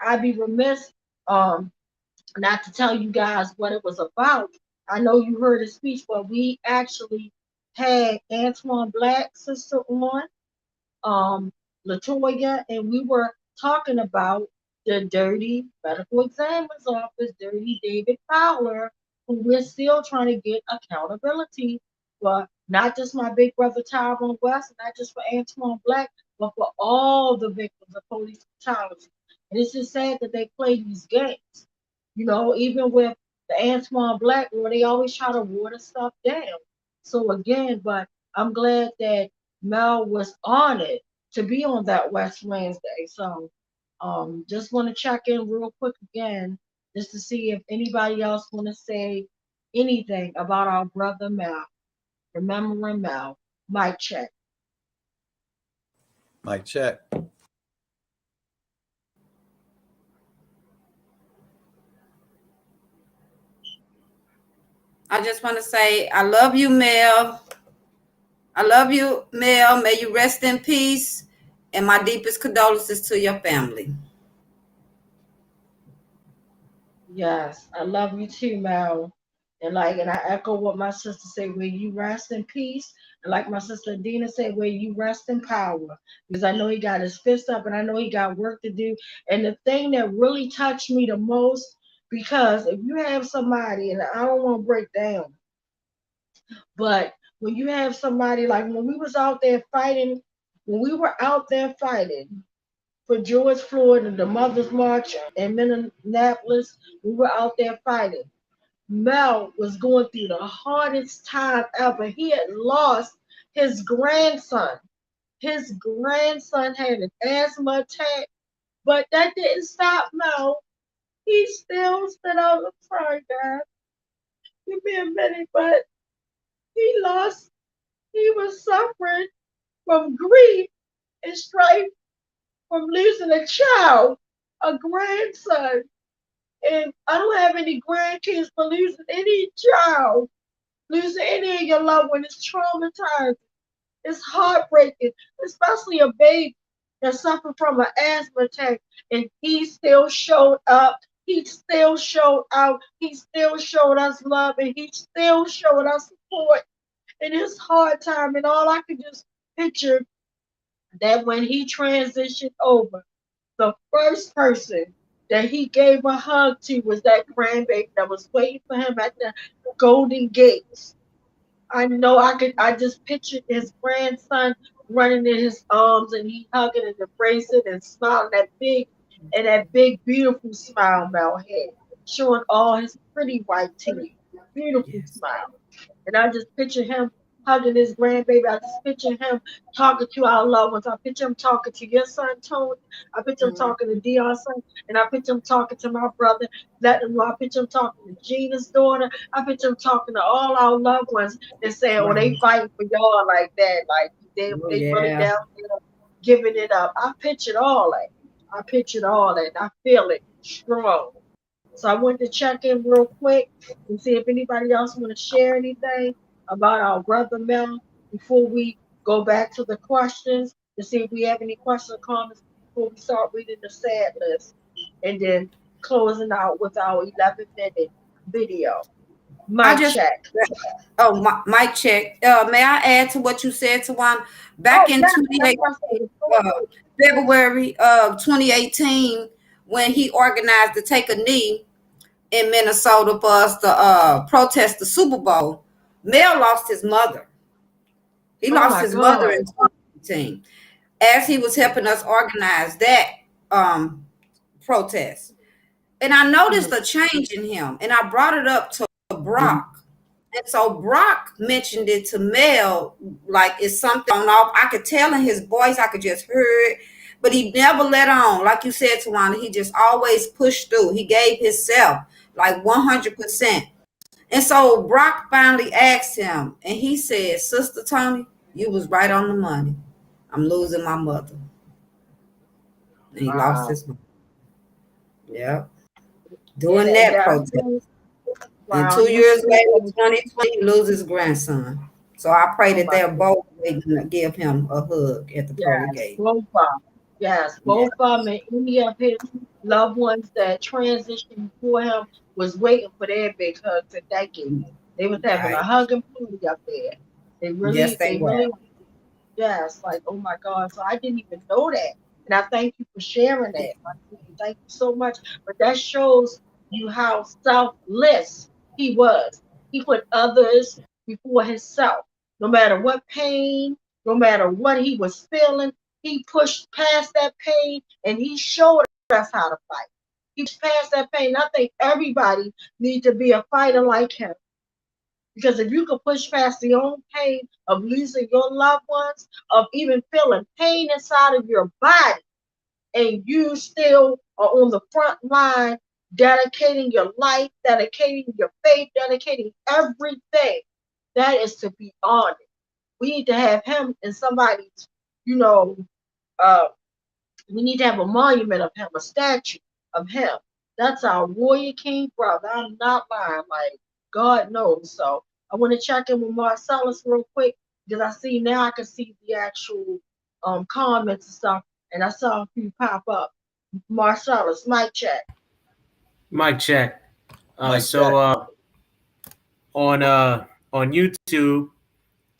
I'd be remiss not to tell you guys what it was about. I know you heard his speech, but we actually had Antoine Black sister on, Latoya, and we were talking about the dirty medical examiner's office, dirty David Fowler, who we're still trying to get accountability for, not just my big brother Tyrone West, not just for Antoine Black, but for all the victims of police brutality. And it's just sad that they play these games. You know, even with the Antoine Black, where they always try to water stuff down. So again, but I'm glad that Mel was honored to be on that West Wednesday. So just want to check in real quick again, just to see if anybody else want to say anything about our brother Mel. Remembering Mel. Mic check. Mic check. I just want to say, I love you, Mel. I love you, Mel. May you rest in peace. And my deepest condolences to your family. Yes, I love you too, Mel. And I echo what my sister said, where you rest in peace. And like my sister Dina said, where you rest in power. Because I know he got his fist up and I know he got work to do. And the thing that really touched me the most, because if you have somebody, and I don't want to break down, but when you have somebody, like when we was out there fighting, when we were out there fighting for George Floyd and the Mother's March in Minneapolis, we were out there fighting. Mel was going through the hardest time ever. He had lost his grandson. His grandson had an asthma attack, but that didn't stop Mel. He still stood out. I'm sorry, guys. Give me a minute, but he was suffering from grief and strife from losing a child, a grandson. And I don't have any grandkids, but losing any child, losing any of your loved ones is traumatizing. It's heartbreaking, especially a baby that suffered from an asthma attack. And he still showed up. He still showed out. He still showed us love, and he still showed us support in his hard time. And all I could just picture that when he transitioned over, the first person that he gave a hug to was that grandbaby that was waiting for him at the Golden Gates. I know I just pictured his grandson running in his arms and he hugging and embracing and smiling, that big, beautiful smile Mel had, showing all his pretty white teeth. Beautiful smile. And I just picture him hugging his grandbaby. I just picture him talking to our loved ones. I picture him talking to your son, Tony. I picture him talking to Dion's son. And I picture him talking to my brother. I picture him talking to Gina's daughter. I picture him talking to all our loved ones and saying, oh, they fighting for y'all like that. Like, they really down there giving it up. I pictured all that. I feel it strong. So I wanted to check in real quick and see if anybody else want to share anything about our brother Mel before we go back to the questions, to see if we have any questions or comments before we start reading the sad list, and then closing out with our 11-minute video. Mic check. Mic check. May I add to what you said, Tawan? Back in February of 2018, when he organized to take a knee in Minnesota for us to protest the Super Bowl, Mel lost his mother. He Oh lost my his God. mother in 2018 as he was helping us organize that protest. And I noticed a change in him, and I brought it up to Brock. And so Brock mentioned it to Mel, like it's something off. I could tell in his voice, I could just hear it, but he never let on. Like you said, Tawana, he just always pushed through. He gave himself like 100%. And so Brock finally asked him, and he said, Sister Tony, you was right on the money. I'm losing my mother. And he lost his mother. Yeah. Doing that protest. Wow. And 2 years later, 2020, he loses his grandson. So I pray that they're both waiting to give him a hug at the pearly gate. Both of them. Yes, both of them, and any of his loved ones that transitioned before him was waiting for their big hugs at that gate. They was having a hug and party up there. They really, Yes, they were. really, yes, like, oh my God. So I didn't even know that. And I thank you for sharing that. Thank you so much. But that shows you how selfless he was. He put others before himself. No matter what pain, no matter what he was feeling, he pushed past that pain and he showed us how to fight. He pushed past that pain. I think everybody needs to be a fighter like him. Because if you could push past the own pain of losing your loved ones, of even feeling pain inside of your body, and you still are on the front line, dedicating your life, dedicating your faith, dedicating everything, that is to be honored. We need to have him in somebody's, we need to have a monument of him, a statue of him. That's our warrior king brother. I'm not lying, like God knows. So I want to check in with Marcellus real quick because I see now I can see the actual comments and stuff, and I saw a few pop up. Marcellus, mic check. Mic check. Mic On YouTube,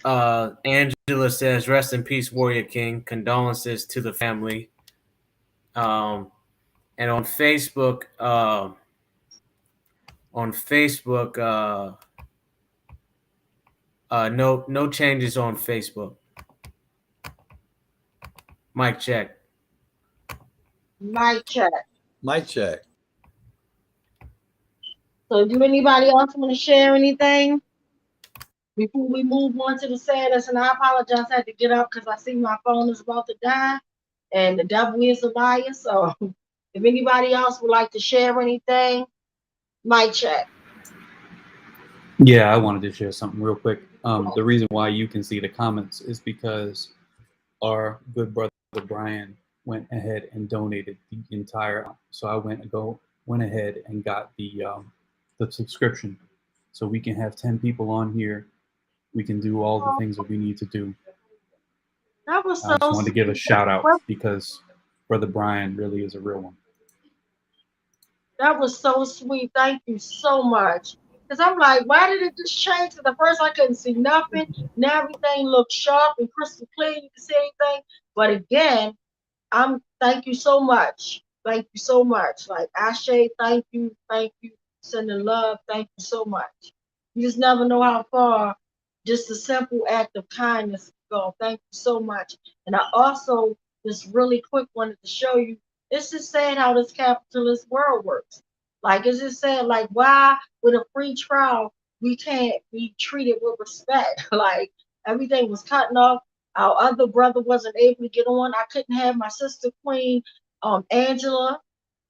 Angela says, "Rest in peace, Warrior King. Condolences to the family." And on Facebook, no changes on Facebook. Mic check. Mic check. Mic check. So do anybody else want to share anything before we move on to the sadness? And I apologize, I had to get up because I see my phone is about to die and the devil is a liar. So if anybody else would like to share anything, mic check. Yeah, I wanted to share something real quick. The reason why you can see the comments is because our good brother Brian went ahead and donated the entire. So I went ahead and got the subscription, so we can have 10 people on here. We can do all the things that we need to do. That was so I just wanted to give a shout out sweet. because Brother Brian really is a real one. That was so sweet. Thank you so much. Because I'm like, why did it just change? Because at first I couldn't see nothing. Now everything looks sharp and crystal clear. You can see anything. But again, thank you so much. Thank you so much. Like Ashe, thank you. Sending love. Thank you so much. You just never know how far just a simple act of kindness can go. Thank you so much. And I also just really quick wanted to show you, it's just sad how this capitalist world works. Like, it's just sad, like, why with a free trial we can't be treated with respect? Like, everything was cutting off. Our other brother wasn't able to get on. I couldn't have my sister Queen, Angela,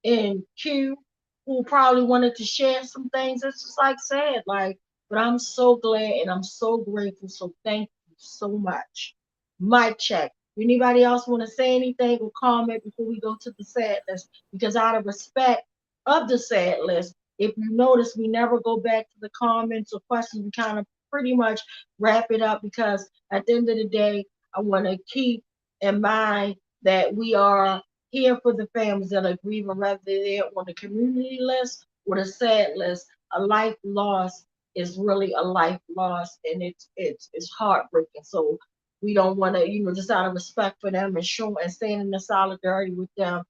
and Q, who probably wanted to share some things. It's just like sad, like, but I'm so glad and I'm so grateful. So thank you so much. Mic check. Anybody else want to say anything or comment before we go to the sad list? Because out of respect of the sad list, if you notice, we never go back to the comments or questions. We kind of pretty much wrap it up because at the end of the day, I want to keep in mind that we are here for the families that are grieving, whether they're on the community list or the sad list. A life lost is really a life lost, and it's heartbreaking. So we don't want to, just out of respect for them and staying in the solidarity with them,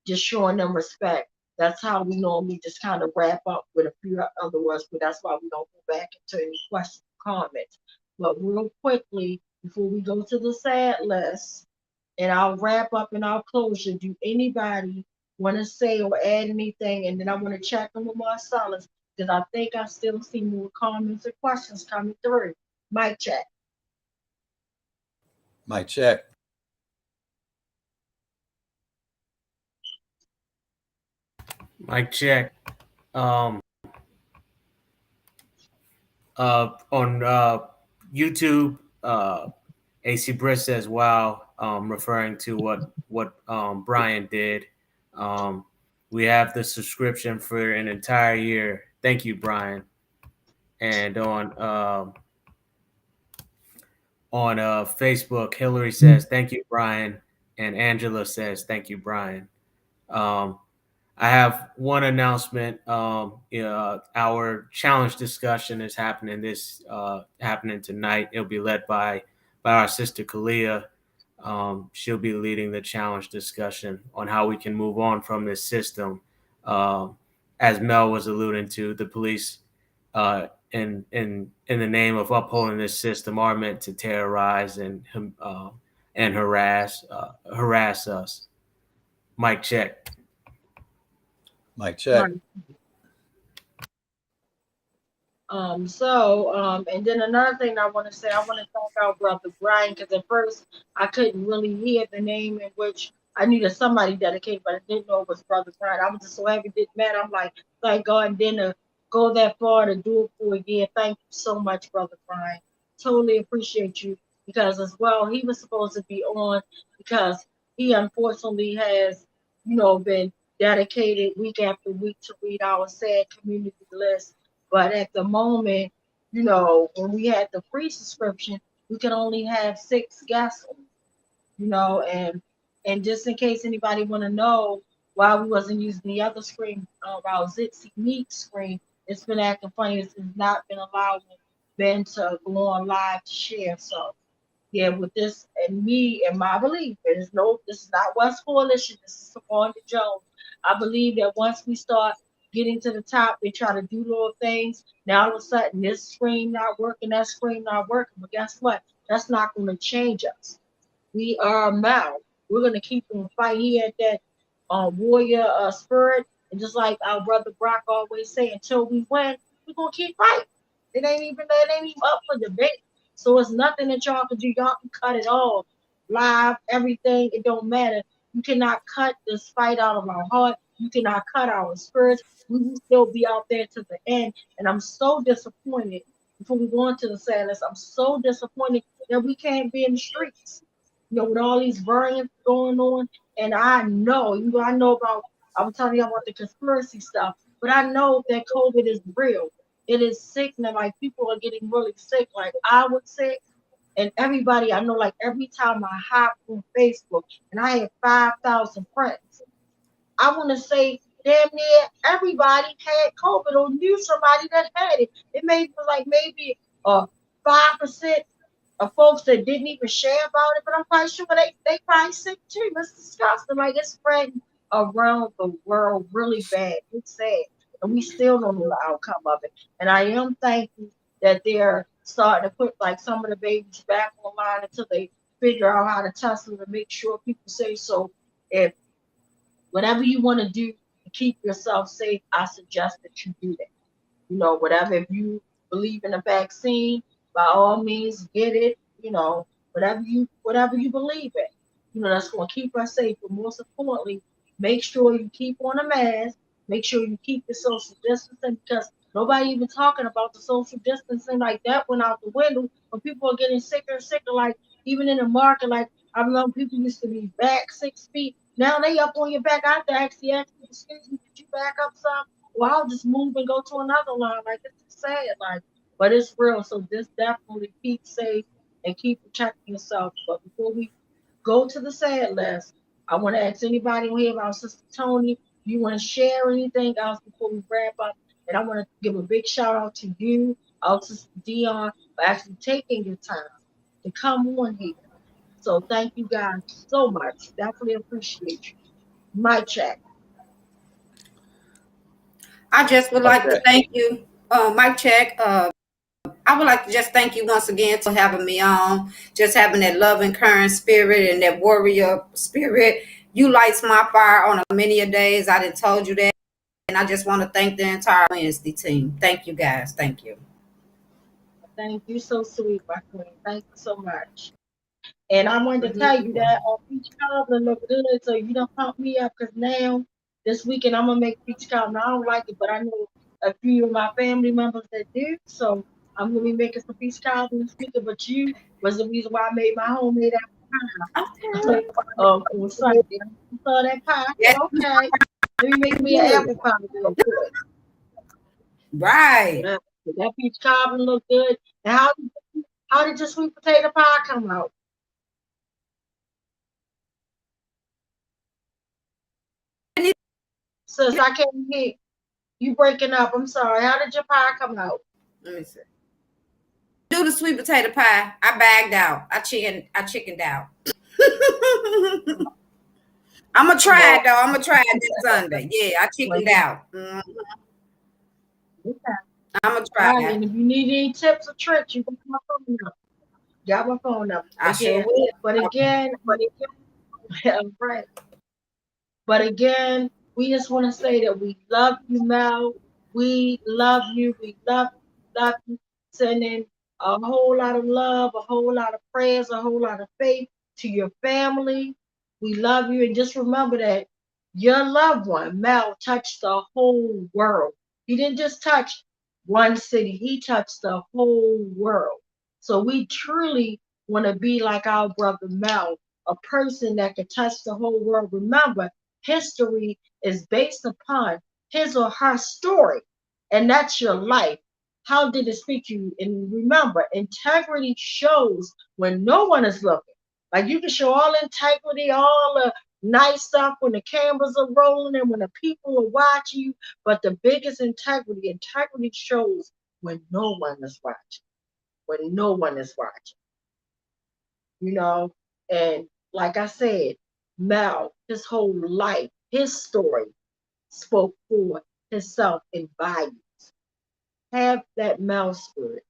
just showing them respect. That's how we normally just kind of wrap up with a few other words, but that's why we don't go back into any questions, comments. But real quickly, before we go to the sad list, and I'll wrap up and I'll closure. Do anybody want to say or add anything? And then I want to check on the Marcellus because I think I still see more comments or questions coming through. Mic check. Mic check. Mic check. On YouTube, AC Britt says, "Wow," referring to what Brian did. We have the subscription for an entire year. Thank you, Brian. And on Facebook, Hillary says, "Thank you, Brian," and Angela says, "Thank you, Brian." I have one announcement. Our challenge discussion is happening happening tonight. It'll be led by our sister Kalia. She'll be leading the challenge discussion on how we can move on from this system. As Mel was alluding to, the police, in the name of upholding this system, are meant to terrorize and harass us. Mic check. Mic check. And then another thing I want to say, I want to thank our brother Brian, because at first I couldn't really hear the name in which I knew that somebody dedicated, but I didn't know it was Brother Brian. I was just so happy it didn't matter. I'm like, thank God, and then to go that far to do it for a year. Thank you so much, Brother Brian. Totally appreciate you, because as well, he was supposed to be on because he unfortunately has, been dedicated week after week to read our sad community list. But at the moment, when we had the free subscription, we could only have 6 guests, and just in case anybody want to know why we wasn't using the other screen, our Zitsy Meet screen, it's been acting funny. It's not been allowing Ben to go on live to share. So yeah, with this and me and my belief, this is not West Coalition, this is Wanda Jones. I believe that once we start getting to the top, they try to do little things. Now all of a sudden this screen not working, that screen not working. But guess what? That's not going to change us. We are Mal. We're going to keep on fighting. He had that warrior spirit. And just like our brother Brock always say, until we win, we're going to keep fighting. It ain't even up for debate. So it's nothing that y'all can do. Y'all can cut it all. Live, everything, it don't matter. You cannot cut this fight out of our heart. You cannot cut our spirits. We will still be out there to the end. And I'm so disappointed, before we go into the sadness, I'm so disappointed that we can't be in the streets, with all these variants going on. And I know, I was telling you about the conspiracy stuff, but I know that COVID is real. It is sickening. Like, people are getting really sick. Like, I was sick. And everybody, I know, like, every time I hop on Facebook, and I have 5,000 friends, I want to say damn near everybody had COVID or knew somebody that had it. It may be like maybe 5% of folks that didn't even share about it, but I'm quite sure they probably sick too. It's disgusting. Like, it's spreading around the world really bad. It's sad. And we still don't know the outcome of it. And I am thankful that they're starting to put like some of the babies back online until they figure out how to test them to make sure people say so. If whatever you want to do to keep yourself safe, I suggest that you do that. Whatever, if you believe in a vaccine, by all means get it, whatever you believe in. That's going to keep us safe. But most importantly, make sure you keep on a mask, make sure you keep the social distancing, because nobody even talking about the social distancing. Like, that went out the window when people are getting sicker and sicker. Like, even in the market, like, I remember people used to be back 6 feet. Now they up on your back. I have to actually ask you, excuse me, did you back up some? Well, I'll just move and go to another line. Like, it's sad, like, but it's real. So just definitely keep safe and keep protecting yourself. But before we go to the sad list, I want to ask anybody on here about Sister Tony. You want to share anything else before we wrap up? And I want to give a big shout out to you, Sister Dion, for actually taking your time to come on here. So thank you guys so much. Definitely appreciate you. Mic check. I just would like to thank you, mic check. I would like to just thank you once again for having me on, just having that loving, current spirit and that warrior spirit. You lights my fire on a many a days. I done told you that. And I just want to thank the entire Wednesday team. Thank you guys. Thank you. Thank you, so sweet, my queen. Thank you so much. And I wanted to tell you that Peach Cobbler look good, so you don't pump me up because now this weekend I'm gonna make peach cobbler. I don't like it, but I know a few of my family members that do, so I'm gonna be making some peach cobbler this weekend. But you was the reason why I made my homemade apple pie on Sunday. You saw that pie? I said, okay, let me make me an apple pie real quick. Right. That peach cobbler look good. And how did your sweet potato pie come out? Sis, I can't hear you breaking up. I'm sorry. How did your pie come out? Let me see. Do the sweet potato pie. I bagged out. I chickened out. I'm gonna try it though. I'm gonna try it this Sunday. Yeah, I chickened out. Mm-hmm. Okay. I'm gonna try Right, it. and if you need any tips or tricks, you got my phone number. Got my phone number. I sure will. But again, right. But again, we just want to say that we love you, Mel. We love you. We love you. Sending a whole lot of love, a whole lot of prayers, a whole lot of faith to your family. We love you. And just remember that your loved one, Mel, touched the whole world. He didn't just touch one city, he touched the whole world. So we truly want to be like our brother Mel, a person that can touch the whole world. Remember, history is based upon his or her story, and that's your life. How did it speak to you? And remember, integrity shows when no one is looking. Like you can show all integrity, all the nice stuff when the cameras are rolling and when the people are watching you. But the biggest integrity shows when no one is watching. When no one is watching. You know, and like I said, Mel, his whole life, his story spoke for himself in values. Have that Mel spirit.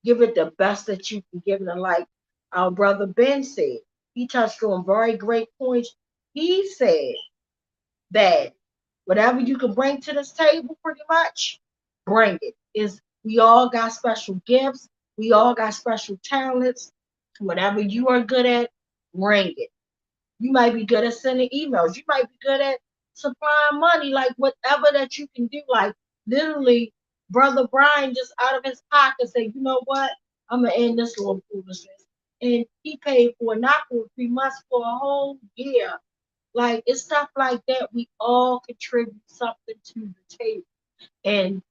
Give it the best that you can give it. Like our brother Ben said, he touched on very great points. He said that whatever you can bring to this table, pretty much, bring it. We all got special gifts. We all got special talents. Whatever you are good at, bring it. You might be good at sending emails. You might be good at supplying money, like whatever that you can do. Like literally, Brother Brian just out of his pocket said, you know what? I'm gonna end this little foolishness. And he paid for it, not for 3 months, for a whole year. Like it's stuff like that. We all contribute something to the table. And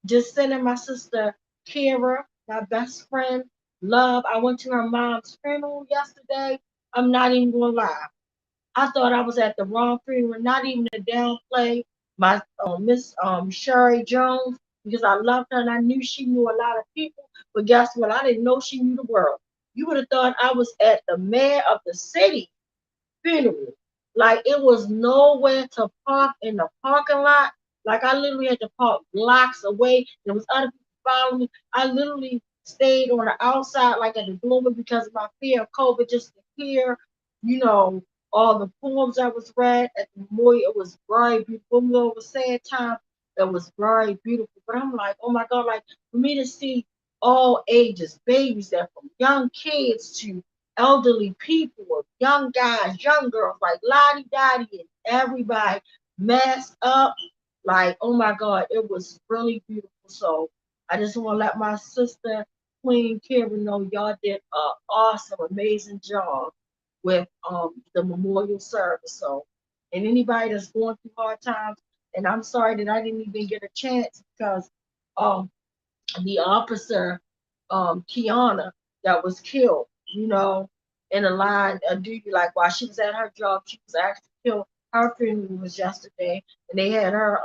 just sending my sister Kara, my best friend, love. I went to her mom's funeral yesterday. I'm not even gonna lie. I thought I was at the wrong funeral, not even to downplay my Miss Sherry Jones, because I loved her and I knew she knew a lot of people. But guess what? I didn't know she knew the world. You would have thought I was at the mayor of the city funeral. Like it was nowhere to park in the parking lot. Like I literally had to park blocks away. There was other people following me. I literally stayed on the outside, like at the door, because of my fear of COVID, just to hear, you know, all the poems that was read at the memorial. It was very beautiful. Even though it was sad time, it was very beautiful. But I'm like, oh my God, like for me to see all ages, babies that from young kids to elderly people, young guys, young girls, like Lottie Dottie and everybody masked up. Like, oh my God, it was really beautiful. So I just want to let my sister, Queen Kira, know y'all did an awesome, amazing job with the memorial service. So, and anybody that's going through hard times, and I'm sorry that I didn't even get a chance because the officer, Kiana, that was killed, you know, in a line of duty. Like while she was at her job, she was actually killed. Her funeral was yesterday, and they had her,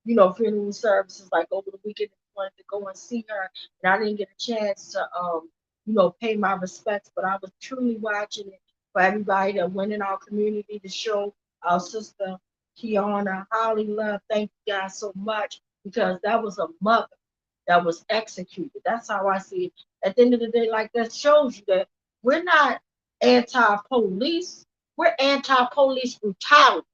you know, funeral services like over the weekend. I wanted to go and see her, and I didn't get a chance to, you know, pay my respects. But I was truly watching it for everybody that went in our community to show our sister Kiana, Holly Love. Thank you guys so much, because that was a mother that was executed. That's how I see it. At the end of the day, like, that shows you that we're not anti-police, we're anti-police brutality.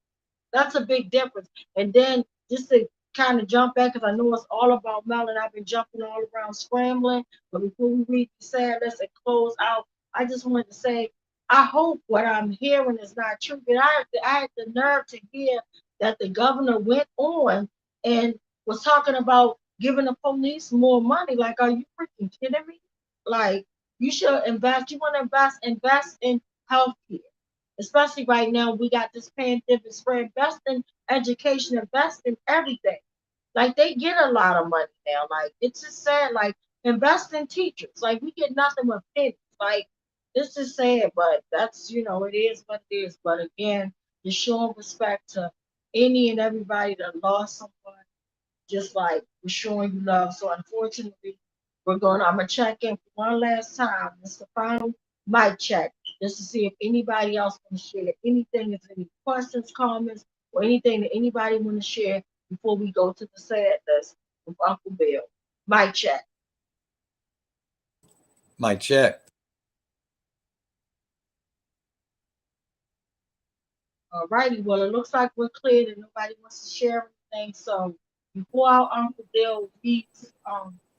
That's a big difference. And then just to kind of jump back, because I know it's all about Mel, and I've been jumping all around scrambling. But before we read the sad list and close out, I just wanted to say, I hope what I'm hearing is not true. But I had the nerve to hear that the governor went on and was talking about giving the police more money. Like, are you freaking kidding me? Like, you should invest. You want to invest in healthcare. Especially right now, we got this pandemic spread. Invest in education, invest in everything. Like, they get a lot of money now. Like, it's just sad. Like, invest in teachers. Like, we get nothing but pennies. Like, this is sad, but that's, it is what it is. But again, just showing respect to any and everybody that lost someone, just like we're showing you love. So unfortunately, I'm gonna check in for one last time. It's the final mic check, just to see if anybody else want to share anything, if any questions, comments, or anything that anybody want to share before we go to the sad list with Uncle Bill. Mic check. Mic check. All righty. Well, it looks like we're clear that nobody wants to share anything. So before our Uncle Bill reads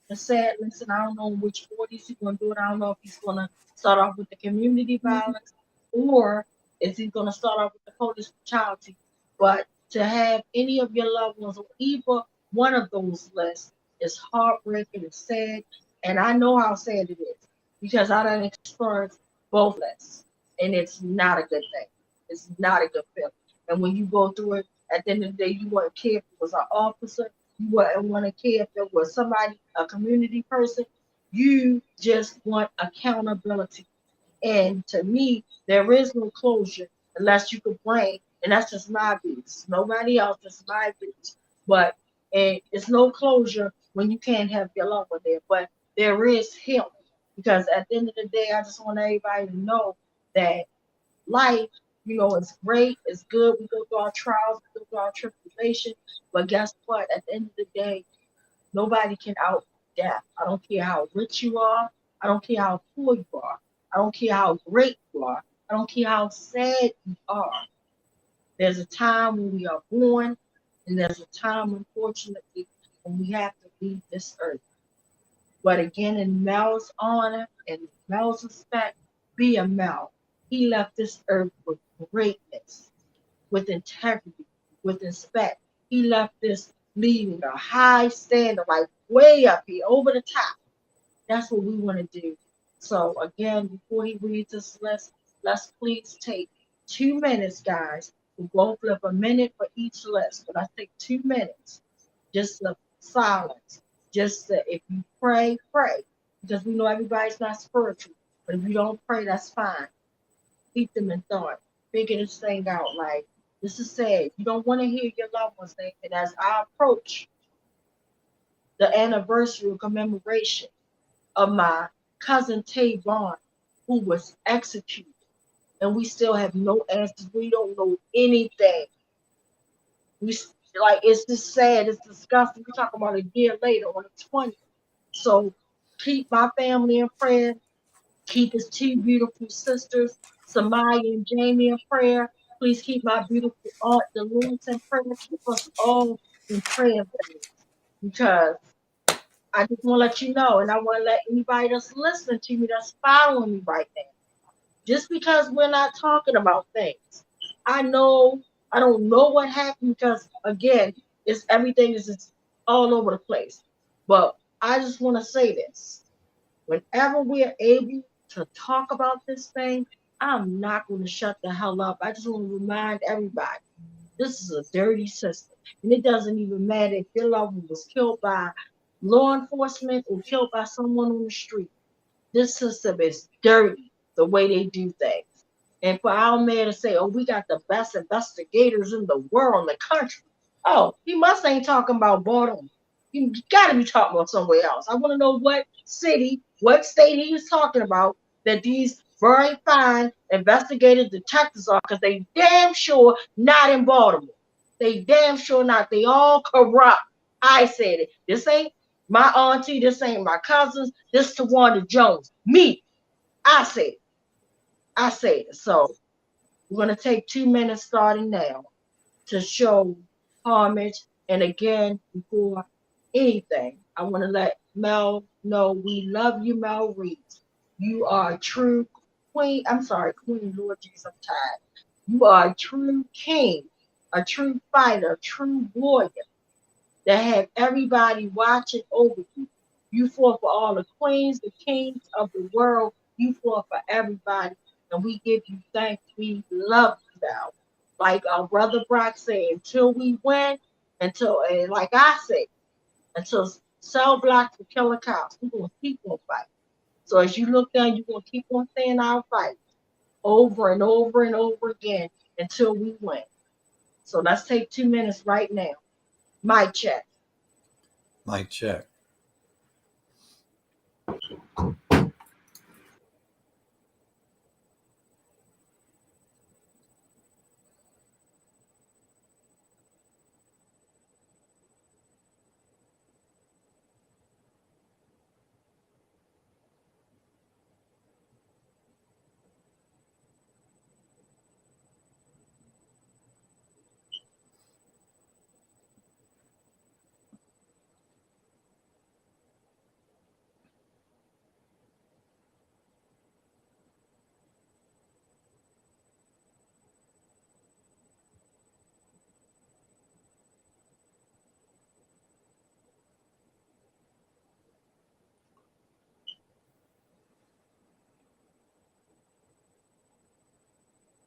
the sad list, and I don't know which order he's going to do it. I don't know if he's going to start off with the community violence, or is he going to start off with the police brutality. But to have any of your loved ones on either one of those lists is heartbreaking and sad. And I know how sad it is, because I done experienced both lists, and it's not a good thing. It's not a good feeling. And when you go through it, at the end of the day, you wouldn't care if it was an officer, you wouldn't want to care if it was somebody, a community person. You just want accountability. And to me, there is no closure unless you could blame, and that's just my views. Nobody else, just my views. But it's no closure when you can't have your loved one there. But there is healing, because at the end of the day, I just want everybody to know that life, it's great, it's good. We go through our trials, we go through our tribulations, but guess what? At the end of the day, nobody can out death. I don't care how rich you are. I don't care how poor you are. I don't care how great you are. I don't care how sad you are. There's a time when we are born, and there's a time, unfortunately, when we have to leave this earth. But again, in Mel's honor and Mel's respect, be a Mel. He left this earth with greatness, with integrity, with respect. He left this leaving a high standard, like way up here, over the top. That's what we want to do. So again, before he reads this list, let's please take 2 minutes, guys. We'll go flip a minute for each list, but I take 2 minutes just to silence. Just to, if you pray, pray. Because we know everybody's not spiritual. But if you don't pray, that's fine. Keep them in thought. Figure this thing out. Like, this is sad. You don't want to hear your loved ones name. And as I approach the anniversary commemoration of my cousin Tavon, who was executed, and we still have no answers. We don't know anything. It's just sad. It's disgusting. We're talking about a year later on the 20th. So keep my family in prayer. Keep his 2 beautiful sisters, Samaya and Jamie, in prayer. Please keep my beautiful aunt Dolores in prayer. Keep us all in prayer, because I just want to let you know, and I want to let anybody that's listening to me, that's following me right now. Just because we're not talking about things, I don't know what happened, because again, everything is just all over the place. But I just want to say this: whenever we're able to talk about this thing, I'm not going to shut the hell up. I just want to remind everybody, this is a dirty system, and it doesn't even matter if your loved one was killed by law enforcement or killed by someone on the street. This system is dirty, the way they do things. And for our man to say, oh, we got the best investigators in the world, in the country. Oh, he must ain't talking about Baltimore. You got to be talking about somewhere else. I want to know what city, what state he was talking about that these very fine investigative detectives are, because they damn sure not in Baltimore. They damn sure not. They all corrupt. I said it. This ain't my auntie. This ain't my cousins. This Tawanda Jones. Me. I said it. I said it. So we're going to take 2 minutes starting now to show homage. And again, before anything, I want to let Mel know we love you, Mel Reeves. You are a true queen. I'm sorry, Queen, Lord Jesus, I'm tired. You are a true king, a true fighter, a true warrior that have everybody watching over you. You fought for all the queens, the kings of the world. You fought for everybody. And we give you thanks. We love you now. Like our brother Brock said, until we win, until, and like I said, until cell blocks and killer cops, we're going to keep on fighting. So as you look down, you're going to keep on saying our fight over and over and over again until we win. So let's take 2 minutes right now. Mic check. Mic check.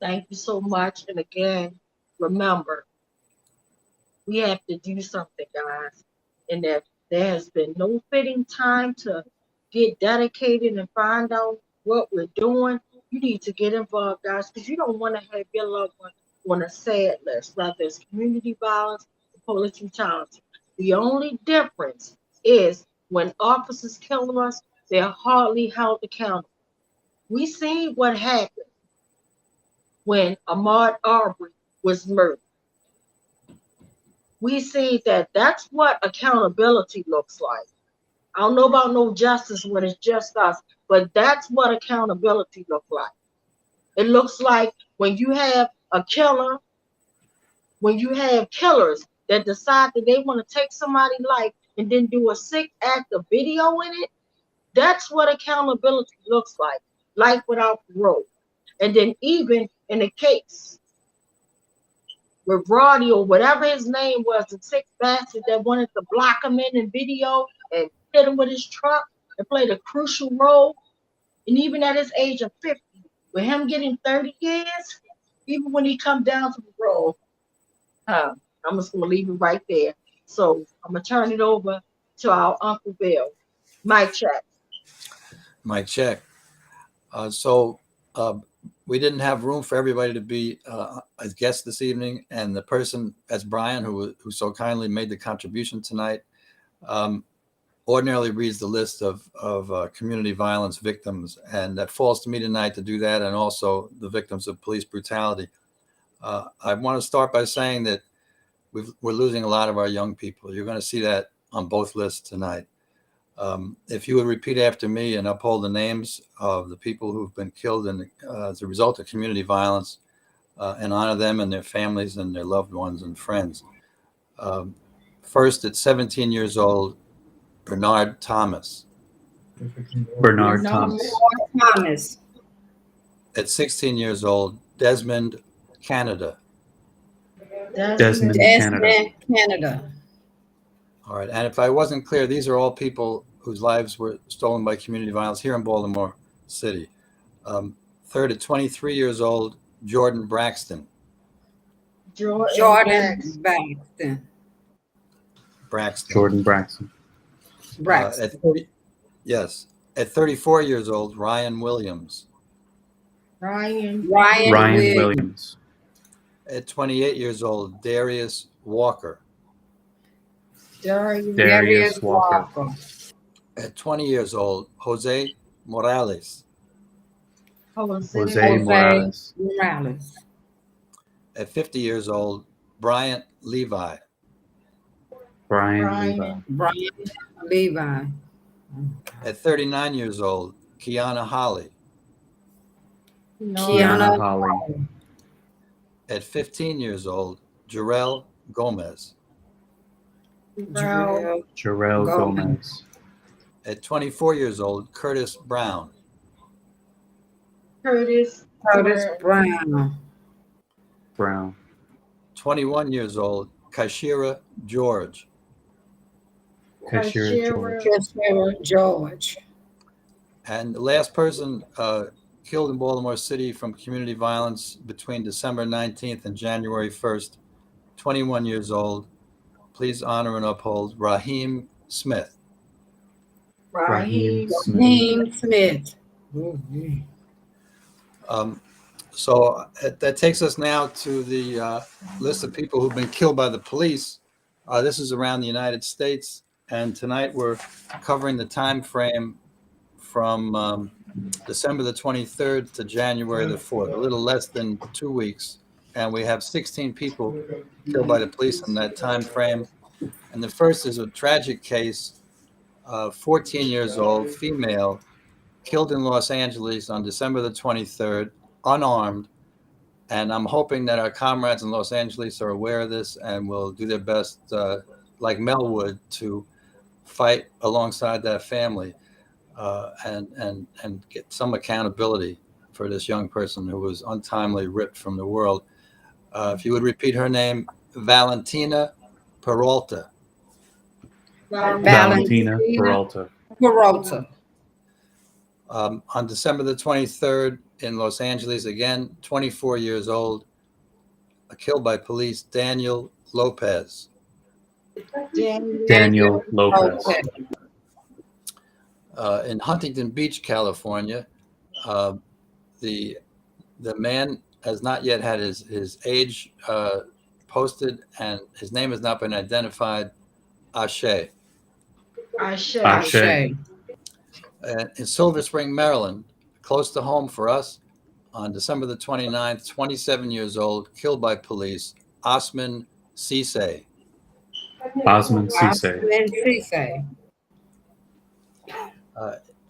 Thank you so much. And again, remember, we have to do something, guys. And if there has been no fitting time to get dedicated and find out what we're doing, you need to get involved, guys, because you don't want to have your loved one on a sad list, whether it's community violence or police brutality. The only difference is when officers kill us, they're hardly held accountable. We seen what happened when Ahmaud Arbery was murdered. We see that that's what accountability looks like. I don't know about no justice when it's just us, but that's what accountability looks like. It looks like when you have a killer, when you have killers that decide that they want to take somebody's life and then do a sick act of video in it, that's what accountability looks like. Life without parole. And then even in a case with Roddy or whatever his name was, the sick bastard that wanted to block him in video and hit him with his truck and played a crucial role. And even at his age of 50, with him getting 30 years, even when he come down to the road, I'm just going to leave it right there. So I'm going to turn it over to our Uncle Bill. Mic check. Mic check. We didn't have room for everybody to be as guests this evening, and the person, as Brian, who so kindly made the contribution tonight, ordinarily reads the list of community violence victims, and that falls to me tonight to do that, and also the victims of police brutality. I want to start by saying that we're losing a lot of our young people. You're going to see that on both lists tonight. If you would repeat after me and uphold the names of the people who've been killed as a result of community violence, and honor them and their families and their loved ones and friends. First, at 17 years old, Bernard Thomas. Bernard Thomas. Thomas. At 16 years old, Desmond Canada. Desmond Canada. Desmond Canada. All right. And if I wasn't clear, these are all people whose lives were stolen by community violence here in Baltimore City. Third, at 23 years old, Jordan Braxton. Jordan Braxton. Jordan Braxton. At 34 years old, Ryan Williams. Ryan Williams. At 28 years old, Darius Walker. Darius Walker. At 20 years old, Jose Morales. Jose Jose Morales. Morales. At 50 years old, Bryant Levi. Brian Levi. Brian Levi. At 39 years old, Kiana Holly. Kiana Holly. At 15 years old, Jarrell Gomez. Jarrell Gomez. At 24 years old, Curtis Brown. Curtis Brown. Brown. 21 years old, Kashira George. Kashira George. And the last person killed in Baltimore City from community violence between December 19th and January 1st, 21 years old. Please honor and uphold Raheem Smith. Raheem Smith. So that takes us now to the list of people who've been killed by the police. This is around the United States, and tonight we're covering the time frame from December the 23rd to January the 4th, a little less than 2 weeks. And we have 16 people killed by the police in that time frame. And the first is a tragic case, 14 years old, female, killed in Los Angeles on December the 23rd, unarmed. And I'm hoping that our comrades in Los Angeles are aware of this and will do their best, like Mel would, to fight alongside that family and get some accountability for this young person who was untimely ripped from the world. If you would repeat her name, Valentina Peralta. Valentina Peralta. On December the 23rd in Los Angeles, again, 24 years old, killed by police, Daniel Lopez. Daniel Lopez. In Huntington Beach, California, the man has not yet had his age posted, and his name has not been identified. Ashe. In Silver Spring, Maryland, close to home for us, on December the 29th, 27 years old, killed by police, Osman Cisse.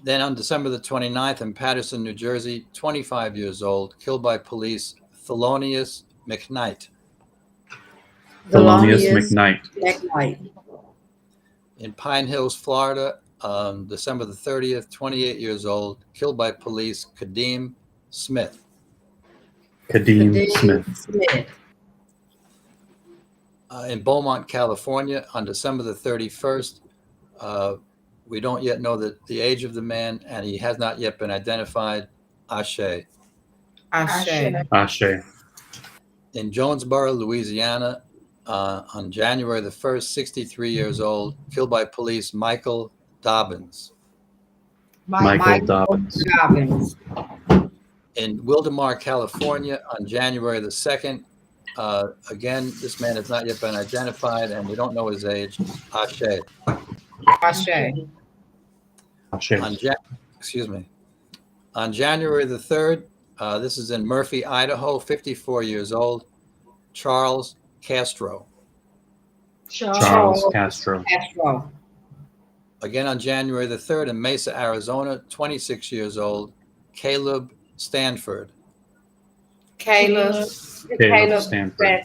Then on December the 29th in Paterson, New Jersey, 25 years old, killed by police, Thelonious McKnight. In Pine Hills, Florida, on December the 30th, 28 years old, killed by police, Kadeem Smith. In Beaumont, California, on December the 31st, we don't yet know the age of the man, and he has not yet been identified. Ashe. In Jonesboro, Louisiana, on January the 1st, 63 years old, killed by police, Michael Dobbins. In Wildomar, California, on January the 2nd, again, this man has not yet been identified, and we don't know his age. Ashe. On January the 3rd, this is in Murphy, Idaho, 54 years old, Charles Castro. Again, on January the 3rd, in Mesa, Arizona, 26 years old, Caleb Stanford. Caleb Stanford.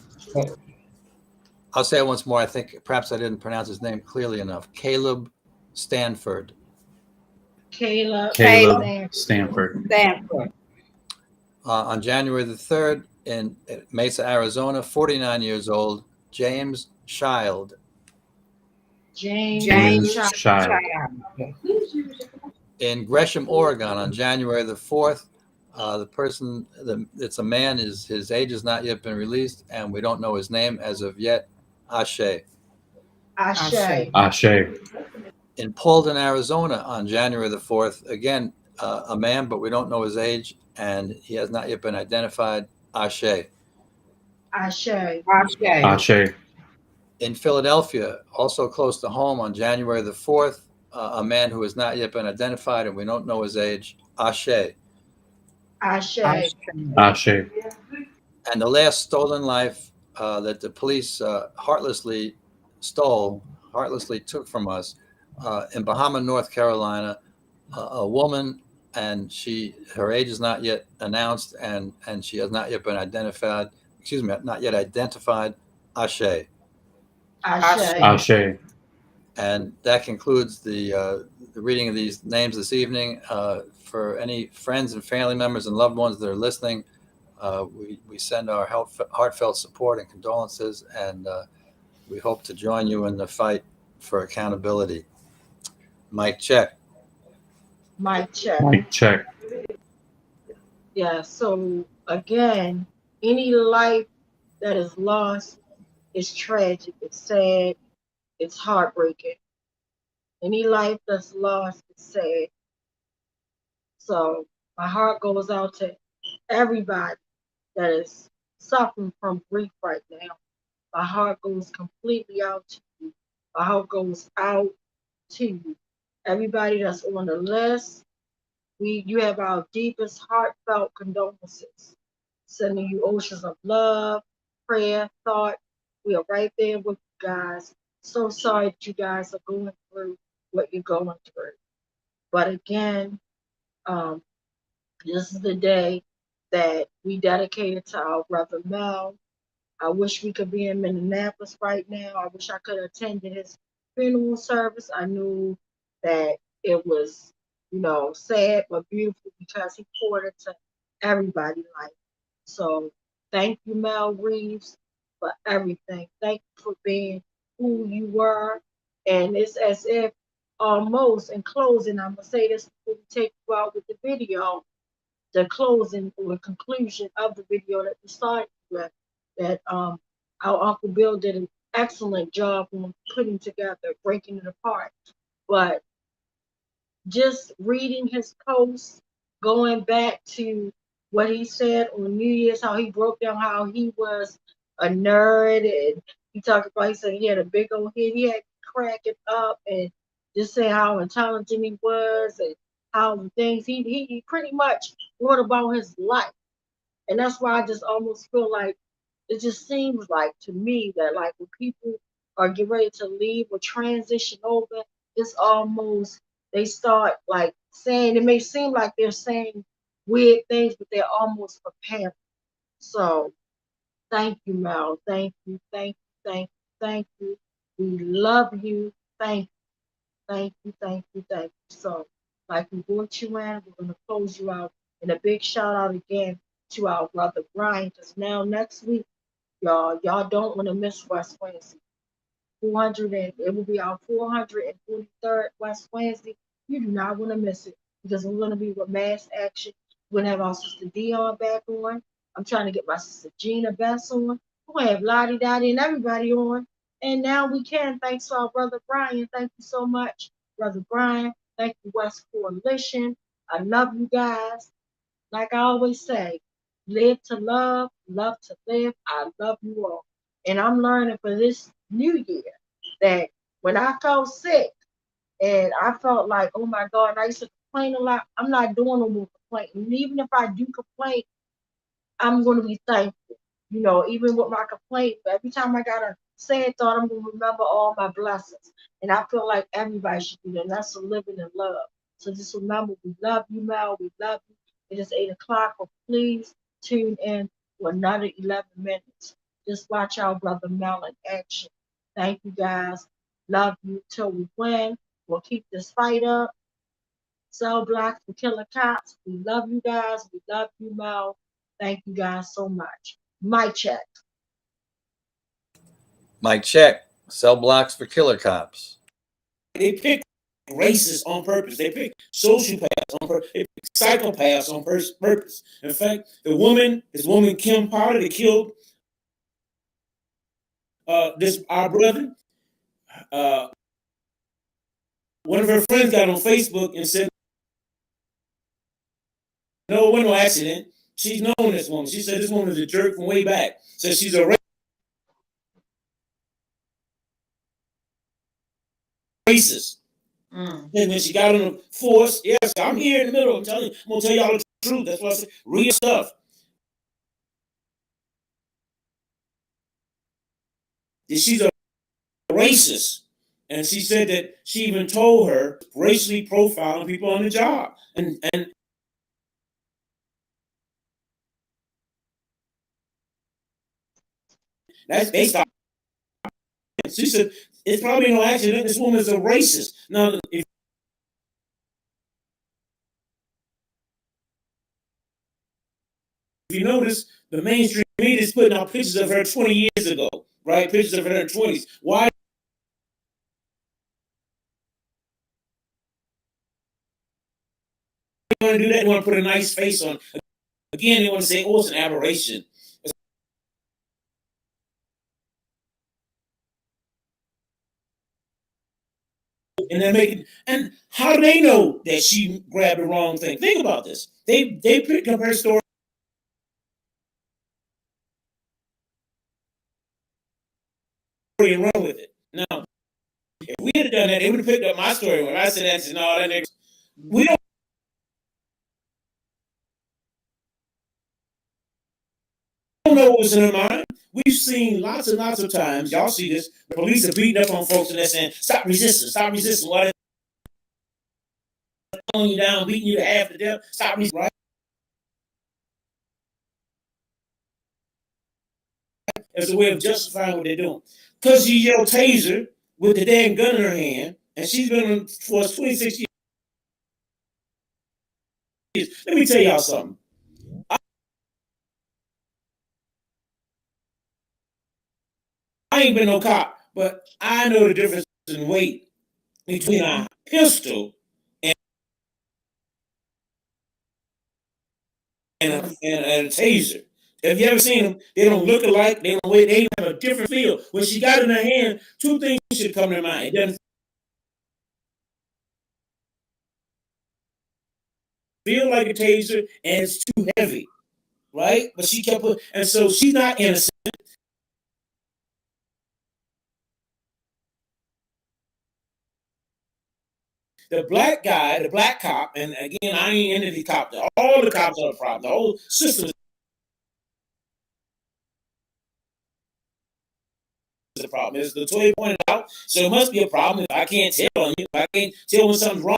I'll say it once more. I think perhaps I didn't pronounce his name clearly enough. Caleb Stanford. Caleb Stanford. On January the 3rd, in Mesa, Arizona, 49 years old, James Child. James Child. In Gresham, Oregon, on January the 4th, it's a man, his age has not yet been released, and we don't know his name as of yet. Ashe. In Paulden, Arizona, on January the 4th, again, a man, but we don't know his age, and he has not yet been identified. Ashe. In Philadelphia, also close to home, on January the 4th, a man who has not yet been identified, and we don't know his age. Ashe. Ashe. Ashe. And the last stolen life that the police heartlessly took from us in Bahama, North Carolina, a woman, and her age is not yet announced, and she has not yet been identified. Excuse me, not yet identified. Ashe. Ashe. Ashe. And that concludes the reading of these names this evening. For any friends and family members and loved ones that are listening, we send our heartfelt support and condolences, and we hope to join you in the fight for accountability. Mic check. Mic check. Mic check. Yeah, so again, any life that is lost is tragic, it's sad, it's heartbreaking. Any life that's lost is sad. So my heart goes out to everybody that is suffering from grief right now. My heart goes completely out to you. My heart goes out to you. Everybody that's on the list, you have our deepest heartfelt condolences. Sending you oceans of love, prayer, thought. We are right there with you guys. So sorry that you guys are going through what you're going through. But again, this is the day that we dedicated to our brother Mel. I wish we could be in Minneapolis right now. I wish I could have attended his funeral service. I knew that it was, sad but beautiful because he poured into everybody's life. So thank you, Mel Reeves, for everything. Thank you for being who you were. And it's as if almost in closing, I'm going to say this before we take you out with the video, the closing or conclusion of the video that we started with, that our Uncle Bill did an excellent job on putting together, breaking it apart. But just reading his posts, going back to what he said on New Year's, how he broke down how he was a nerd, and he said he had a big old head, he had to crack it up, and just say how intelligent he was, and how the things he pretty much wrote about his life. And that's why I just almost feel like it just seems like to me that like when people are getting ready to leave or transition over, it's almost they start like saying, it may seem like they're saying weird things, but they're almost preparing. So thank you, Mel. Thank you, thank you, thank you, thank you. We love you. Thank you, thank you, thank you, thank you. So like we brought you in, we're gonna close you out. And a big shout out again to our brother Brian, because now next week, y'all don't want to miss West Wednesday. It will be our 443rd West Wednesday. You do not want to miss it because we're going to be with Mass Action. We're going to have our sister Dion back on. I'm trying to get my sister Gina Bess on. We're going to have Lottie Dottie and everybody on. And now we can, thanks to our brother Brian. Thank you so much, brother Brian. Thank you, West Coalition. I love you guys. Like I always say, live to love to live. I love you all. And I'm learning for this new year that when I felt sick and I felt like, oh my God, I used to complain a lot. I'm not doing no more complaining. And even if I do complain, I'm going to be thankful. Even with my complaint, but every time I got a sad thought, I'm going to remember all my blessings. And I feel like everybody should do that. And that's living in love. So just remember, we love you, Mel. We love you. It is 8 o'clock, but please tune in for another 11 minutes. Just watch our brother Mel in action. Thank you, guys. Love you till we win. We'll keep this fight up. Cell blocks for killer cops. We love you guys. We love you, Mel. Thank you guys so much. Mic check. Mic check. Cell blocks for killer cops. They pick racists on purpose. They pick sociopaths on purpose. They pick psychopaths on purpose. In fact, this woman Kim Potter, that killed our brother. One of her friends got on Facebook and said, "No, it wasn't no accident. She's known this woman." She said this woman is a jerk from way back. Says she's a racist. And when she got on the force, yes, I'm here in the middle. I'm gonna tell y'all the truth. That's why I say real stuff. She's a racist. And she said that she even told her racially profiling people on the job. And that's based on. She said it's probably no accident. This woman is a racist. Now, if you notice, the mainstream media is putting out pictures of her 20 years ago, right? Pictures of her in her 20s. Why? They want to do that. They want to put a nice face on. Again, they want to say, oh, it's an aberration. And they're making, and how do they know that she grabbed the wrong thing? Think about this. They picked up her story and run with it. Now, if we had done that, they would have picked up my story. When I said that, said, no, that nigga, we don't know what was in her mind. We've seen lots and lots of times. Y'all see this. The police are beating up on folks and they're saying, stop resisting, stop resisting. Why they're throwing you down, beating you to half to death? Stop resisting, right? As a way of justifying what they're doing. Because she yelled taser with the damn gun in her hand, and she's been on for 26 years. Let me tell y'all something. I ain't been no cop, but I know the difference in weight between a pistol and a taser. Have you ever seen them? They don't look alike. They don't weigh. They have a different feel. When she got it in her hand, two things should come to mind. It doesn't feel like a taser, and it's too heavy, right? But she kept it, and so she's not innocent. The black guy, the black cop, and again, I ain't into the cop. All the cops are the problem. The whole system is the problem. As Latoya pointed out, so it must be a problem if I can't tell on you. If I can't tell when something's wrong,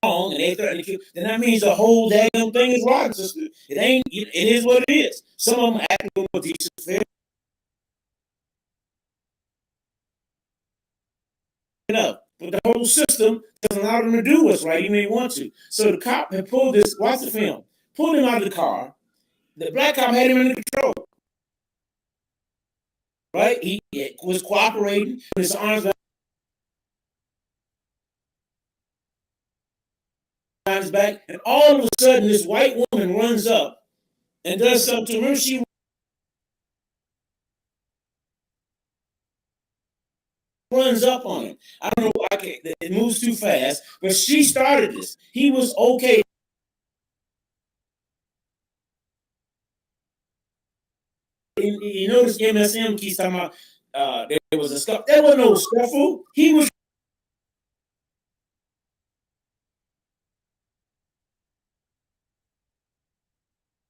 and they threaten to kill, then that means the whole damn thing is rotten, sister. It ain't. It is what it is. Some of them acting with these fair enough, but the whole system doesn't allow them to do what's right, even if they want to. So the cop had pulled this. Watch the film. Pulled him out of the car. The black cop had him under control. Right? He was cooperating with his arms behind his back, and all of a sudden, this white woman runs up and does something to her. She runs up on him. I don't know. It moves too fast, but she started this. He was okay. You notice MSM keeps talking about there was a scuffle. There was no scuffle. He was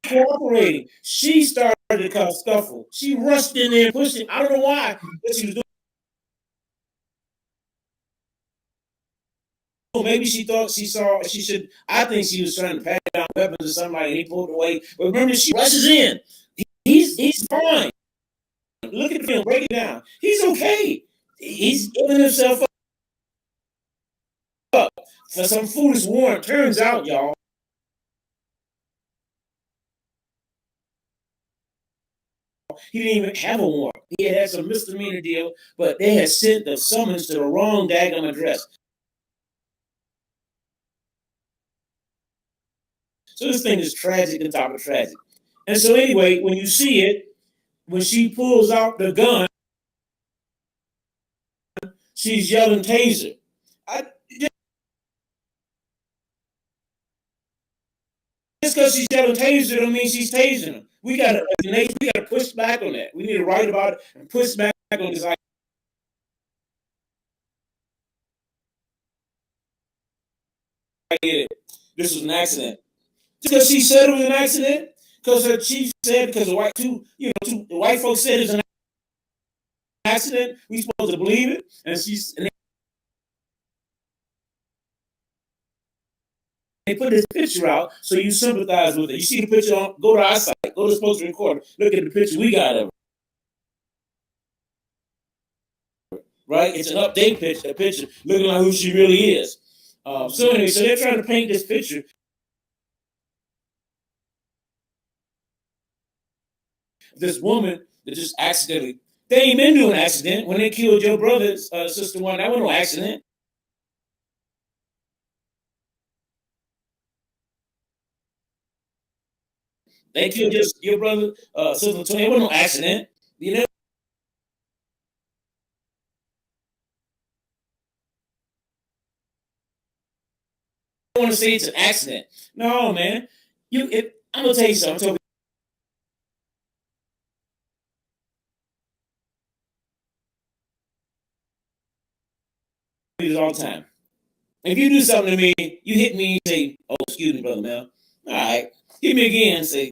cooperating. She started the scuffle. She rushed in there and pushed him. I don't know why, but she was doing. Maybe she thought she saw she should. I think she was trying to pat down weapons or somebody, and he pulled away. But remember, she rushes in. He's fine. Look at the film, break it down. He's okay. He's giving himself up for some foolish warrant. Turns out, y'all, he didn't even have a warrant. He had some misdemeanor deal, but they had sent the summons to the wrong daggum address. So this thing is tragic on top of tragic. And so anyway, when you see it, when she pulls out the gun, she's yelling taser. Just because she's yelling taser don't mean she's tasing him. We gotta push back on that. We need to write about it and push back on this get it. This was an accident. Just because she said it was an accident, because her chief said, because the white folks said it's an accident, we supposed to believe it, and they put this picture out so you sympathize with it. You see the picture go to our site, go to Supposed to Record, look at the picture we got of her. Right? It's an update picture, a picture looking like who she really is. So anyway, so they're trying to paint this picture. This woman that just accidentally, they ain't been doing an accident. When they killed your brother's sister one, that wasn't no accident. They killed your brother, sister Tony. It wasn't no accident. You know. I want to say it's an accident. No, man. I'm gonna tell you something. All the time. If you do something to me, you hit me and say, "Oh, excuse me, brother Mel." All right, hit me again and say,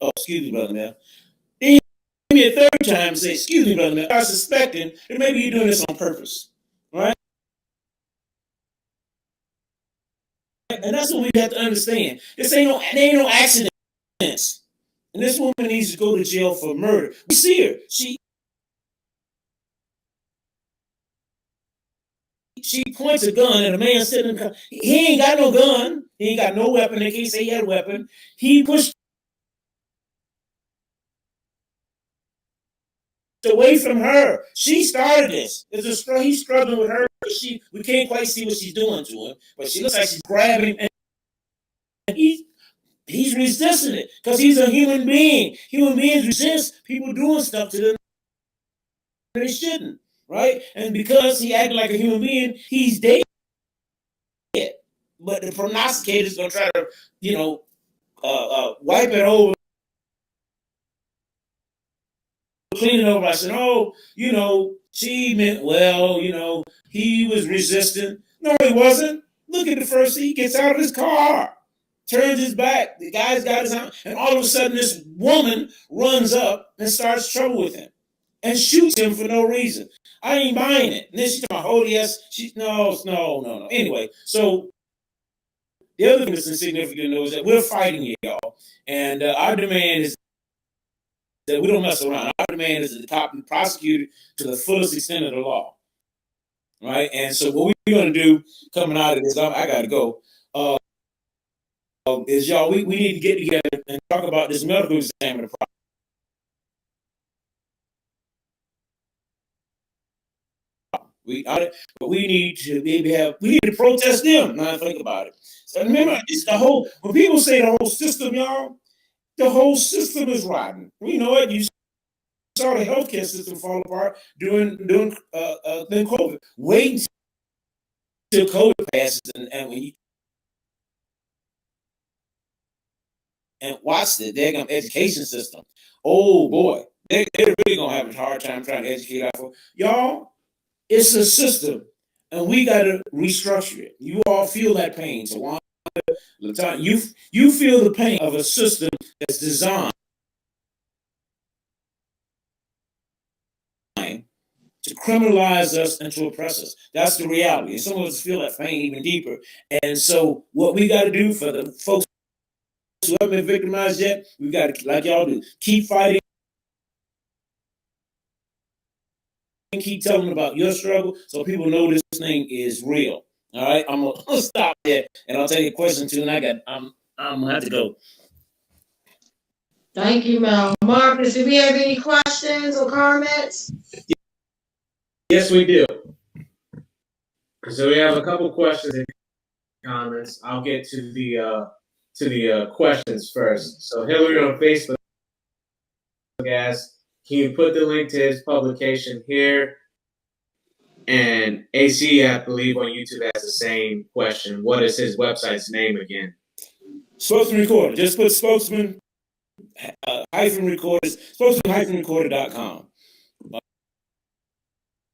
"Oh, excuse me, brother Mel." Then hit me a third time and say, "Excuse me, brother Mel." I'm suspecting that maybe you're doing this on purpose, right? And that's what we have to understand. There ain't no accidents. And this woman needs to go to jail for murder. We see her. She points a gun at a man sitting in the car. He ain't got no gun. He ain't got no weapon. They can't say he had a weapon. He pushed away from her. She started this. He's struggling with her. We can't quite see what she's doing to him, but she looks like she's grabbing him, and he's resisting it because he's a human being. Human beings resist people doing stuff to them they shouldn't, right? And because he acted like a human being, he's dead. But the prognosticator's gonna try to, wipe it over, clean it over. I said, "Oh, she meant well. He was resistant." No, he wasn't. Look at the first. He gets out of his car, turns his back. The guy's got his arm, and all of a sudden, this woman runs up and starts trouble with him and shoots him for no reason. I ain't buying it. And then she's talking about, "Oh, yes." No. Anyway, so the other thing that's insignificant is that we're fighting here, y'all. And our demand is that we don't mess around. Our demand is that the cop be prosecuted to the fullest extent of the law. Right? And so what we're going to do coming out of this, I got to go, is y'all, we need to get together and talk about this medical examiner problem. We need to protest them. Now I think about it. So remember, it's when people say the whole system, y'all, the whole system is rotten. We know it. You saw the healthcare system fall apart during COVID. Wait until COVID passes and watch the daggum education system. Oh boy, they're really gonna have a hard time trying to educate our folks. Y'all, it's a system, and we got to restructure it. You all feel that pain. So, you feel the pain of a system that's designed to criminalize us and to oppress us. That's the reality. And some of us feel that pain even deeper. And so, what we got to do for the folks who haven't been victimized yet, we got to, like y'all do, keep fighting. Keep telling about your struggle so people know this thing is real. All right, I'm gonna stop there and I'll take a question too. And I'm gonna have to go. Thank you, Mel. Marcus, do we have any questions or comments? Yes, we do. So we have a couple questions and comments. I'll get to the questions first. So Hillary on Facebook asks, "Can you put the link to his publication here?" And AC, I believe, on YouTube has the same question. What is his website's name again? Spokesman Recorder. Just put spokesman -recorders, spokesman-recorder.com.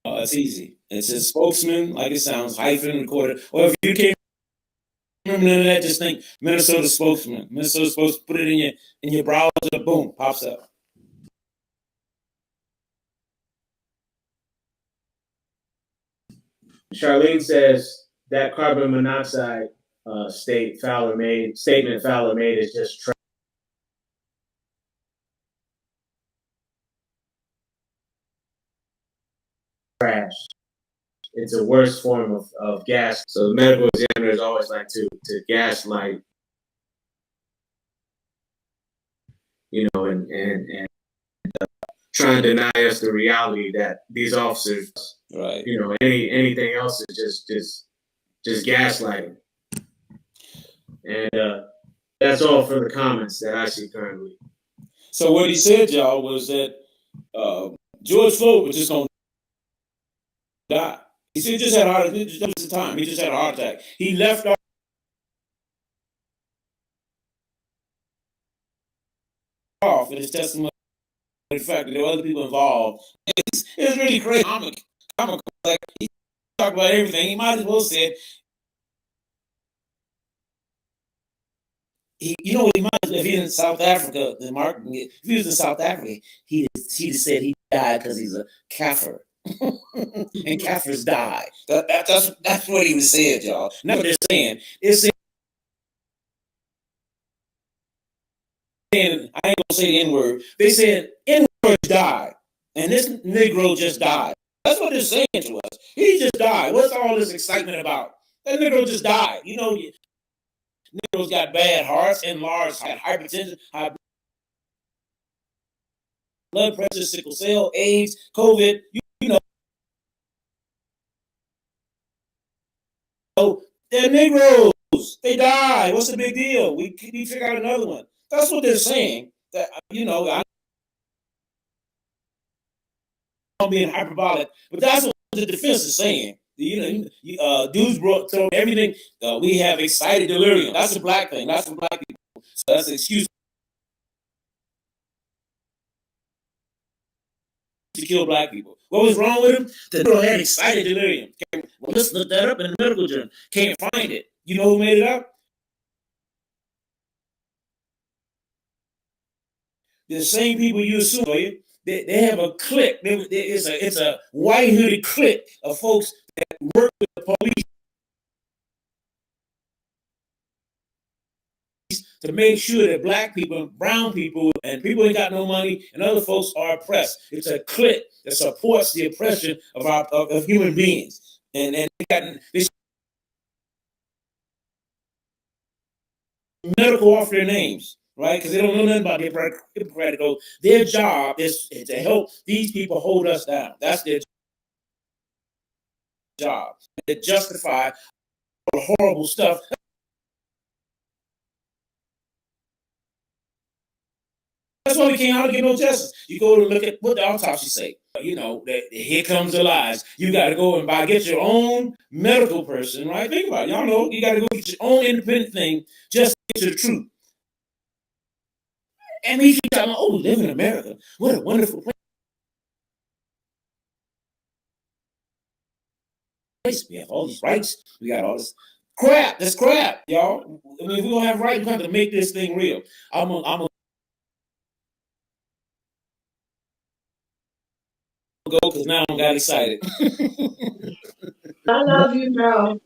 It's easy. It says spokesman, like it sounds, hyphen recorded. Or if you can't remember none of that, just think Minnesota spokesman. Minnesota spokesman. Put it in your browser. Boom, pops up. Charlene says that carbon monoxide statement Fowler made is just trash. It's a worse form of gas. So the medical examiners always like to gaslight, and try and deny us the reality that these officers, right? Anything else is just gaslighting. And that's all for the comments that I see currently. So what he said, y'all, was that George Floyd was just going to die. He said he just had a heart attack. That was the time. He just had a heart attack. He left off in his testimony the fact that there were other people involved. It was really crazy. Comical. Like, he talked about everything. He might as well said, he might, if he's in South Africa, if he was in South Africa, he just said he died because he's a Kaffir. And Kafirs die. That's what he was saying, y'all. Not what they're saying. It's saying, I ain't gonna say the N-word. They said N-word died. And this Negro just died. That's what they're saying to us. He just died. What's all this excitement about? That Negro just died. Negroes got bad hearts, enlarged, had hypertension, high blood pressure, sickle cell, AIDS, COVID. They're Negroes. They die. What's the big deal? We figure out another one. That's what they're saying. That I'm being hyperbolic, but that's what the defense is saying. Dudes throw everything. We have excited delirium. That's a black thing. That's for black people. So that's an excuse to kill black people. What was wrong with him? The girl had excited delirium. Well, let's look that up in the medical journal. Can't find it. You know who made it up? The same people you assume. They have a clique. It's a white hooded clique of folks that work with the police to make sure that black people, brown people, and people ain't got no money, and other folks are oppressed. It's a clique that supports the oppression of human beings. And they medical off their names, right? Because they don't know nothing about Hippocratic Oath. Their job is to help these people hold us down. That's their job. To justify all the horrible stuff. That's why we can't get no justice. You go to look at what the autopsy say. Here comes the lies. You got to go and get your own medical person, right? Think about it. Y'all know you got to go get your own independent thing just to get to the truth. And we keep talking, we live in America. What a wonderful place. We have all these rights. We got all this crap. That's crap, y'all. I mean, if we don't have rights, we have to make this thing real. I'm gonna go because now I got excited. I love you, Mel.